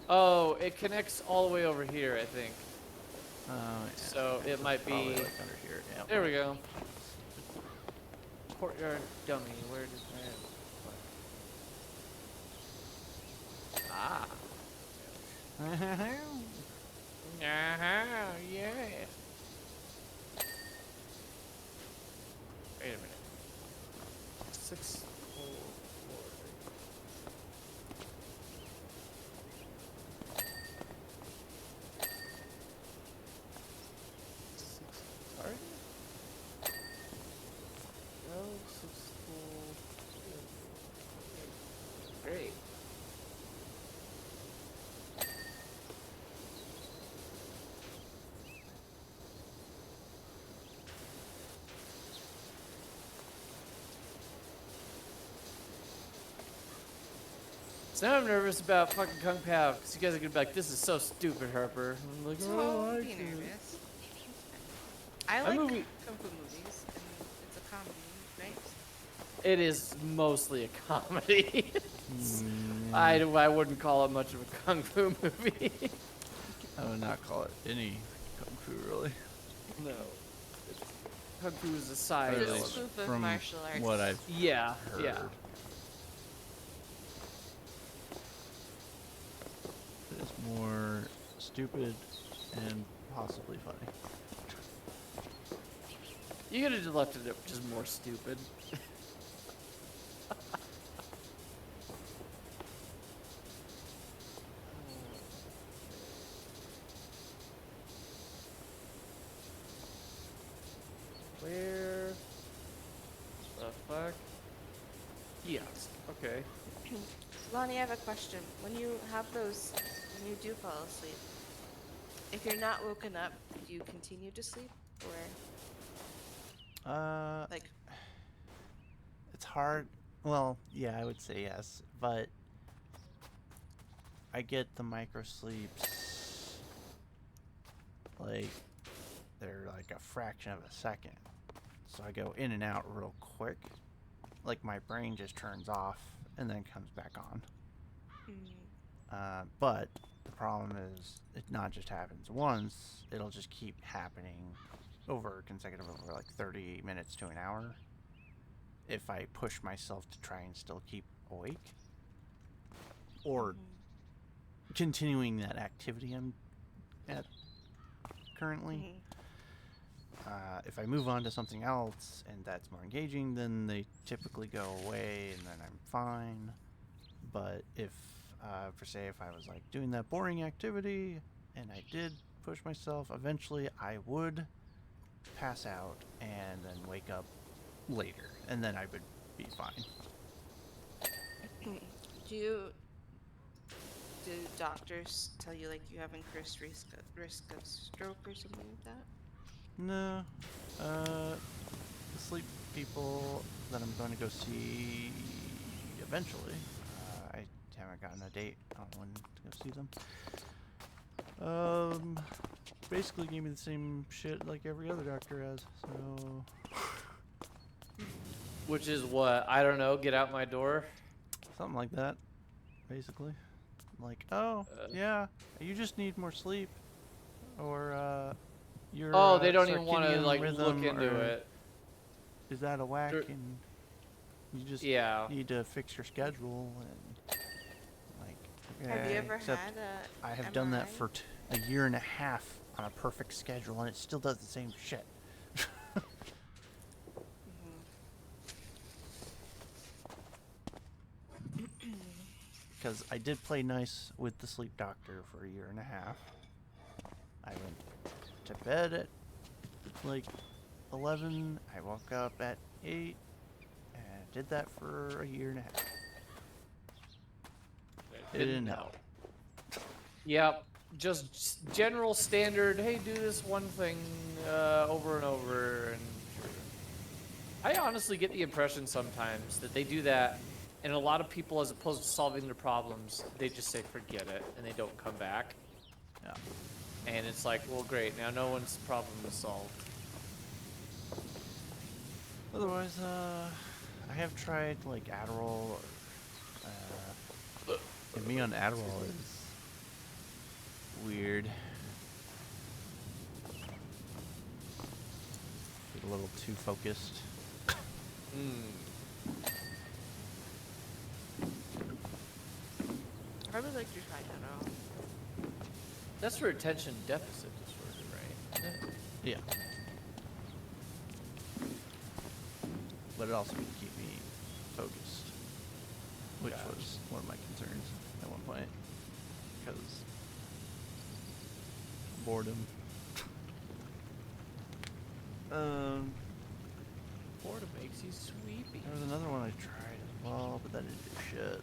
S1: Oh, it connects all the way over here, I think.
S2: Oh, yeah.
S1: So it might be.
S2: Probably like under here. Yeah.
S1: There we go. Courtyard dummy. Where did that? Ah. Yeah. Wait a minute. 6, 4, 4. 6 target? No, 6, 4. Great. So now I'm nervous about fucking Kung Pao, because you guys are gonna be like, this is so stupid, Harper. I'm like, oh, I
S3: Don't be
S1: like it."
S3: nervous. I
S1: That
S3: like
S1: movie-
S3: kung fu movies, and it's a comedy, right?
S1: It is mostly a comedy.
S2: Mm,
S1: I wouldn't call it much of a kung fu movie.
S2: I would not call it any kung fu really.
S1: No. Kung fu is a side
S3: It's a
S1: element.
S3: spoof of
S2: From
S3: martial arts.
S2: what I've
S1: Yeah,
S2: heard.
S1: yeah.
S2: It is more stupid and possibly funny.
S1: You could have just left it just more stupid. Where the fuck? Yes. Okay.
S3: Lonnie, I have a question. When you have those, when you do fall asleep, if you're not woken up, do you continue to sleep, or like?
S2: It's hard. Well, yeah, I would say yes, but I get the micro sleeps like they're like a fraction of a second. So I go in and out real quick. Like my brain just turns off and then comes back on. But the problem is it not just happens once, it'll just keep happening over like 30 minutes to an hour if I push myself to try and still keep awake. Or continuing that activity I'm at currently. If I move on to something else and that's more engaging, then they typically go away and then I'm fine. But if, for say, if I was like doing that boring activity and I did push myself, eventually I would pass out and then wake up later, and then I would be fine.
S3: Do doctors tell you like you have increased risk of stroke or something like that?
S2: No, the sleep people that I'm going to go see eventually. I haven't gotten a date on when to go see them. Basically gave me the same shit like every other doctor has. So
S1: Which is what? I don't know. Get out my door.
S2: something like that, basically. Like, oh yeah, you just need more sleep, or your
S1: Oh, they don't even want to
S2: circadian
S1: like
S2: rhythm
S1: look into
S2: or
S1: it.
S2: is out of whack,
S1: They're-
S2: and you just
S1: Yeah.
S2: need to fix your schedule and like.
S3: Have you ever
S2: except
S3: had a
S2: I have
S3: MRI?
S2: done that for a year and a half on a perfect schedule, and it still does the same shit. Because I did play nice with the sleep doctor for a year and a half. I went to bed at like 11. I woke up at 8. And I did that for a year and a half. It didn't help.
S1: Yep. Just general standard. Hey, do this one thing over and over. And I honestly get the impression sometimes that they do that, and a lot of people, as opposed to solving their problems, they just say forget it and they don't come back.
S2: Yeah.
S1: And it's like, well, great. Now no one's problem is solved.
S2: Otherwise, I have tried like Adderall. And me on Adderall is weird. Get a little too focused.
S3: I would like to try that out.
S1: That's for attention deficit disorder, right?
S2: Yeah. But it also can keep me focused, which
S1: Gotcha.
S2: was one of my concerns at one point. Because boredom.
S1: Boredom makes you sleepy.
S2: There was another one I tried as well, but that didn't do shit.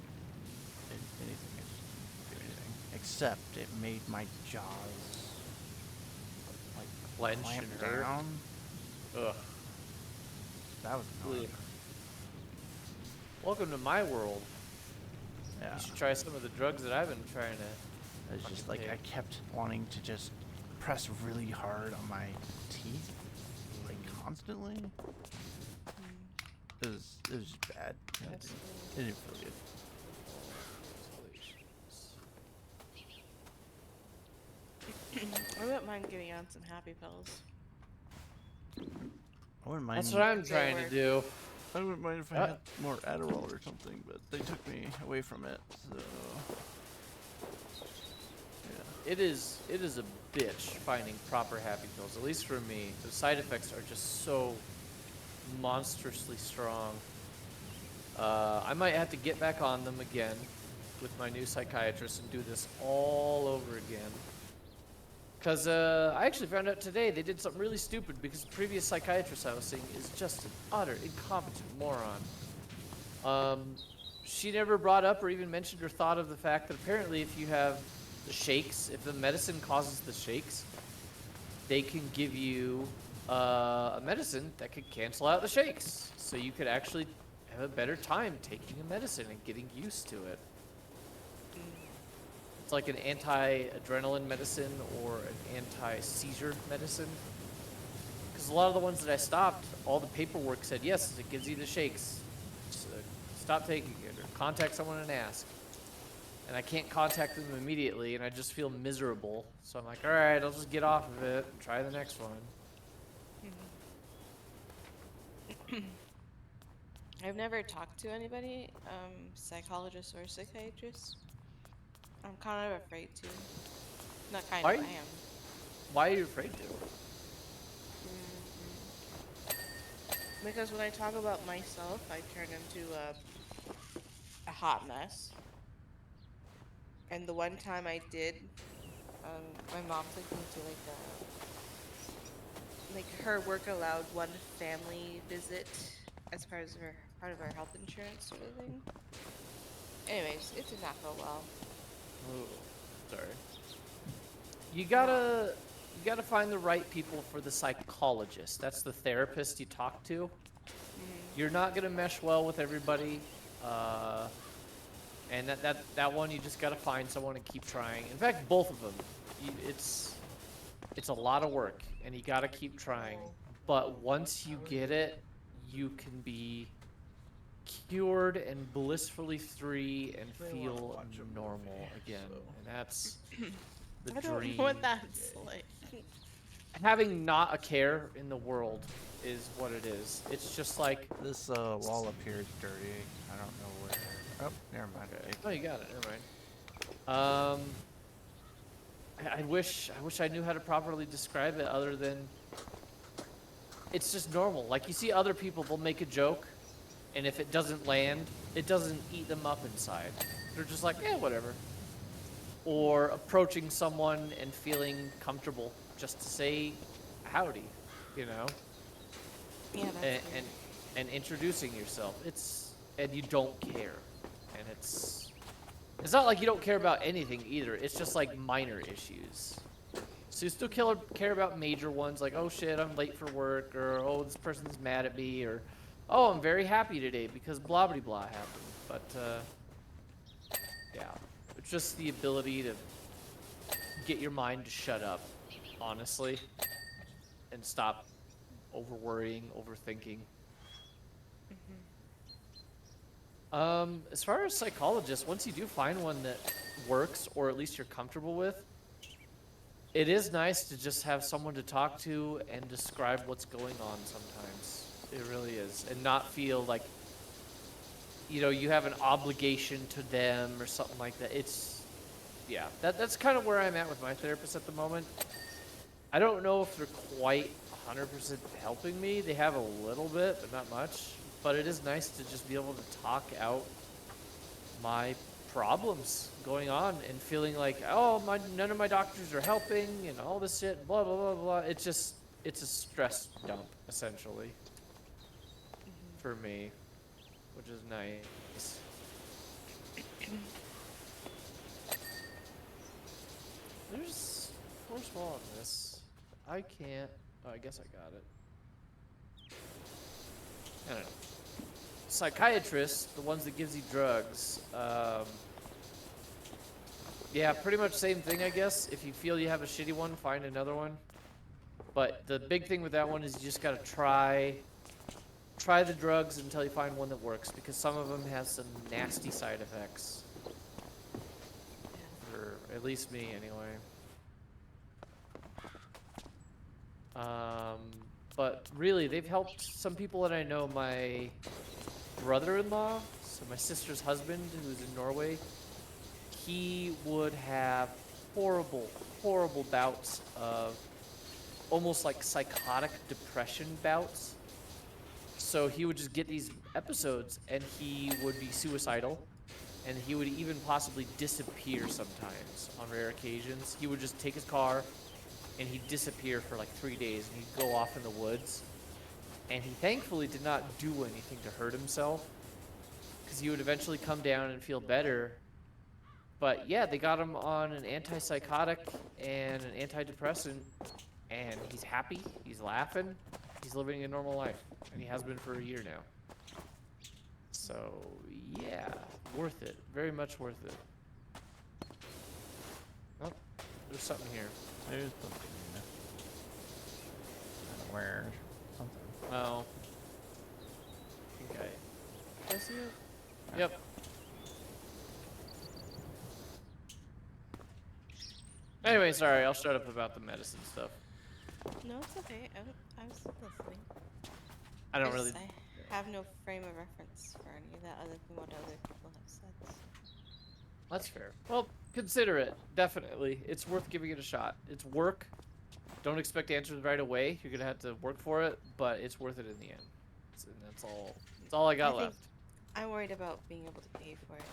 S2: Anything, it didn't do anything. Except it made my jaws like
S1: Clench
S2: clamp
S1: and hurt.
S2: down.
S1: Ugh.
S2: That was annoying.
S1: Ugh. Welcome to my world.
S2: Yeah.
S1: You should try some of the drugs that I've been trying to.
S2: It's just
S1: fucking
S2: like I
S1: take.
S2: kept wanting to just press really hard on my teeth, like constantly. It was just bad.
S1: That's-
S2: It didn't feel good.
S3: I wouldn't mind getting on some happy pills.
S2: I wouldn't mind.
S1: That's what I'm
S3: They
S1: trying to
S3: work.
S1: do.
S2: I wouldn't mind if I had more Adderall or something, but they took me away from it. So yeah.
S1: It is a bitch finding proper happy pills. At least for me, the side effects are just so monstrously strong. I might have to get back on them again with my new psychiatrist and do this all over again. Because I actually found out today they did something really stupid because the previous psychiatrist I was seeing is just an utter incompetent moron. She never brought up or even mentioned or thought of the fact that apparently if you have the shakes, if the medicine causes the shakes, they can give you a medicine that could cancel out the shakes. So you could actually have a better time taking a medicine and getting used to it. It's like an anti-adrenaline medicine or an anti-seizure medicine. Because a lot of the ones that I stopped, all the paperwork said, yes, it gives you the shakes. So stop taking it or contact someone and ask. And I can't contact them immediately and I just feel miserable. So I'm like, all right, I'll just get off of it and try the next one.
S3: I've never talked to anybody, psychologist or psychiatrist. I'm kind of afraid to. Not kind
S1: Why?
S3: of, I am.
S1: Why are you afraid to?
S3: Because when I talk about myself, I turn into a hot mess. And the one time I did, my mom took me to like her work allowed one family visit as part of her health insurance sort of thing. Anyways, it did not go well.
S1: Oh, sorry. You gotta find the right people for the psychologist. That's the therapist you talk to. You're not gonna mesh well with everybody, and that one you just gotta find someone and keep trying. In fact, both of them. it's a lot of work, and you gotta keep trying. But once you get it, you can be cured and blissfully free and feel normal again. And that's the
S3: I don't
S1: dream.
S3: know what that's like.
S1: Having not a care in the world is what it is. It's just like,
S2: This wall up here is dirty. I don't know where. Oh, never mind.
S1: okay.
S2: Okay.
S1: Oh, you got it. Never mind. I wish I knew how to properly describe it other than it's just normal. Like you see other people, they'll make a joke, and if it doesn't land, it doesn't eat them up inside. They're just like, whatever. Or approaching someone and feeling comfortable just to say howdy, you know,
S3: Yeah, that's
S1: and
S3: weird.
S1: and introducing yourself. And you don't care, and it's not like you don't care about anything either. It's just like minor issues. So you still care about major ones like, oh shit, I'm late for work, or oh, this person's mad at me, or oh, I'm very happy today because blah blah blah happened. But yeah, it's just the ability to get your mind to shut up, honestly, and stop over worrying, overthinking. As far as psychologists, once you do find one that works, or at least you're comfortable with, it is nice to just have someone to talk to and describe what's going on sometimes. It really is. And not feel like, you have an obligation to them or something like that. Yeah, that's kind of where I'm at with my therapist at the moment. I don't know if they're quite 100% helping me. They have a little bit, but not much. But it is nice to just be able to talk out my problems going on and feeling like, oh, none of my doctors are helping and all this shit, blah, blah, blah, blah. It's a stress dump, essentially, for me, which is nice. There's force wall on this. I can't. Oh, I guess I got it. I don't know. Psychiatrists, the ones that gives you drugs, yeah, pretty much same thing, I guess. If you feel you have a shitty one, find another one. But the big thing with that one is you just gotta try the drugs until you find one that works, because some of them have some nasty side effects. For at least me, anyway. But really, they've helped some people that I know. My brother-in-law, so my sister's husband, who's in Norway, he would have horrible, horrible bouts of almost like psychotic depression bouts. So he would just get these episodes and he would be suicidal, and he would even possibly disappear sometimes on rare occasions. He would just take his car and he'd disappear for like 3 days, and he'd go off in the woods. And he thankfully did not do anything to hurt himself, because he would eventually come down and feel better. But yeah, they got him on an antipsychotic and an antidepressant, and he's happy, he's laughing, he's living a normal life, and he has been for a year now. So yeah, worth it, very much worth it. Oh, there's something here.
S2: There's something. I don't know where. Something.
S1: Oh. Okay. Did I see it? Yep. Anyway, sorry, I'll shut up about the medicine stuff.
S3: No, it's okay. I'm still listening.
S1: I don't really.
S3: I have no frame of reference for any of that other than what other people have said.
S1: That's fair. Well, consider it. Definitely. It's worth giving it a shot. It's work. Don't expect answers right away. You're going to have to work for it, but it's worth it in the end. And that's all. That's all I got left.
S3: I'm worried about being able to pay for it.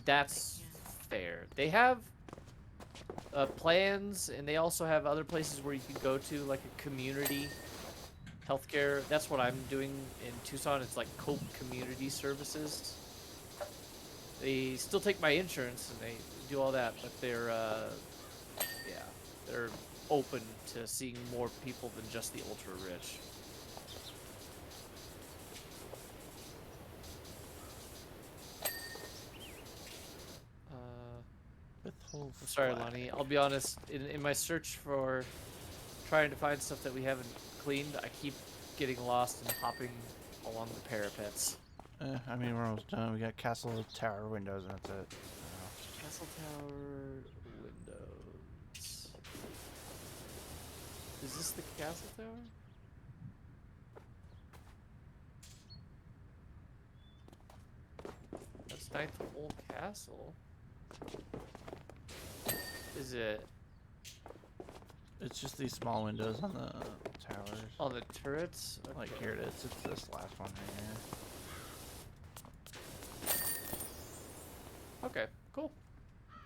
S1: That's fair. They have plans, and they also have other places where you can go to, like a community healthcare. That's what I'm doing in Tucson. It's like Coop Community Services. They still take my insurance and they do all that, but they're open to seeing more people than just the ultra rich.
S2: Withhold So
S1: I'm sorry,
S2: flat.
S1: Lonnie. I'll be honest. In my search for trying to find stuff that we haven't cleaned, I keep getting lost and hopping along the parapets.
S2: I mean, we're almost done. We got castle tower windows, and that's it.
S1: Castle tower windows. Is this the castle tower? That's Ninth Hole Castle. Is it
S2: It's just these small windows on the towers.
S1: on the turrets?
S2: Like
S1: Okay.
S2: here it is. It's this last one right here.
S1: Okay, cool.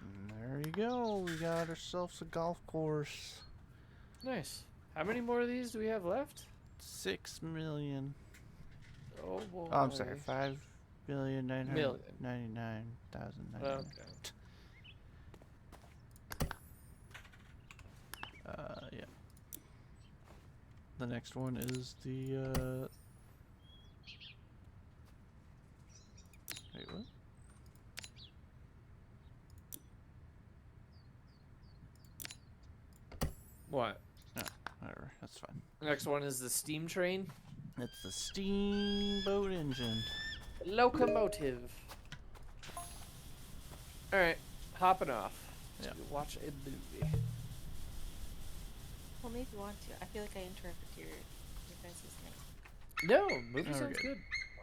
S2: And there you go. We got ourselves a golf course.
S1: Nice. How many more of these do we have left?
S2: 6 million.
S1: Oh boy.
S2: Oh, I'm sorry. 5,999,000.
S1: Okay.
S2: Yeah. The next one is the, wait, what?
S1: What?
S2: No, whatever. That's fine.
S1: The next one is the steam train.
S2: It's the steamboat engine.
S1: Locomotive. Alright, hopping off.
S2: Yeah.
S1: To watch a movie.
S3: Well, maybe you want to. I feel like I interrupted your guys' thing.
S1: No, movie
S2: Oh, we're
S1: sounds
S2: good.
S1: good.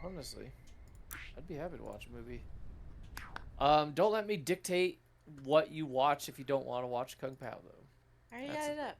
S1: Honestly. I'd be happy to watch a movie. Don't let me dictate what you watch if you don't want to watch Kung Pao, though.
S3: I already
S1: That's
S3: got
S1: a-
S3: it up.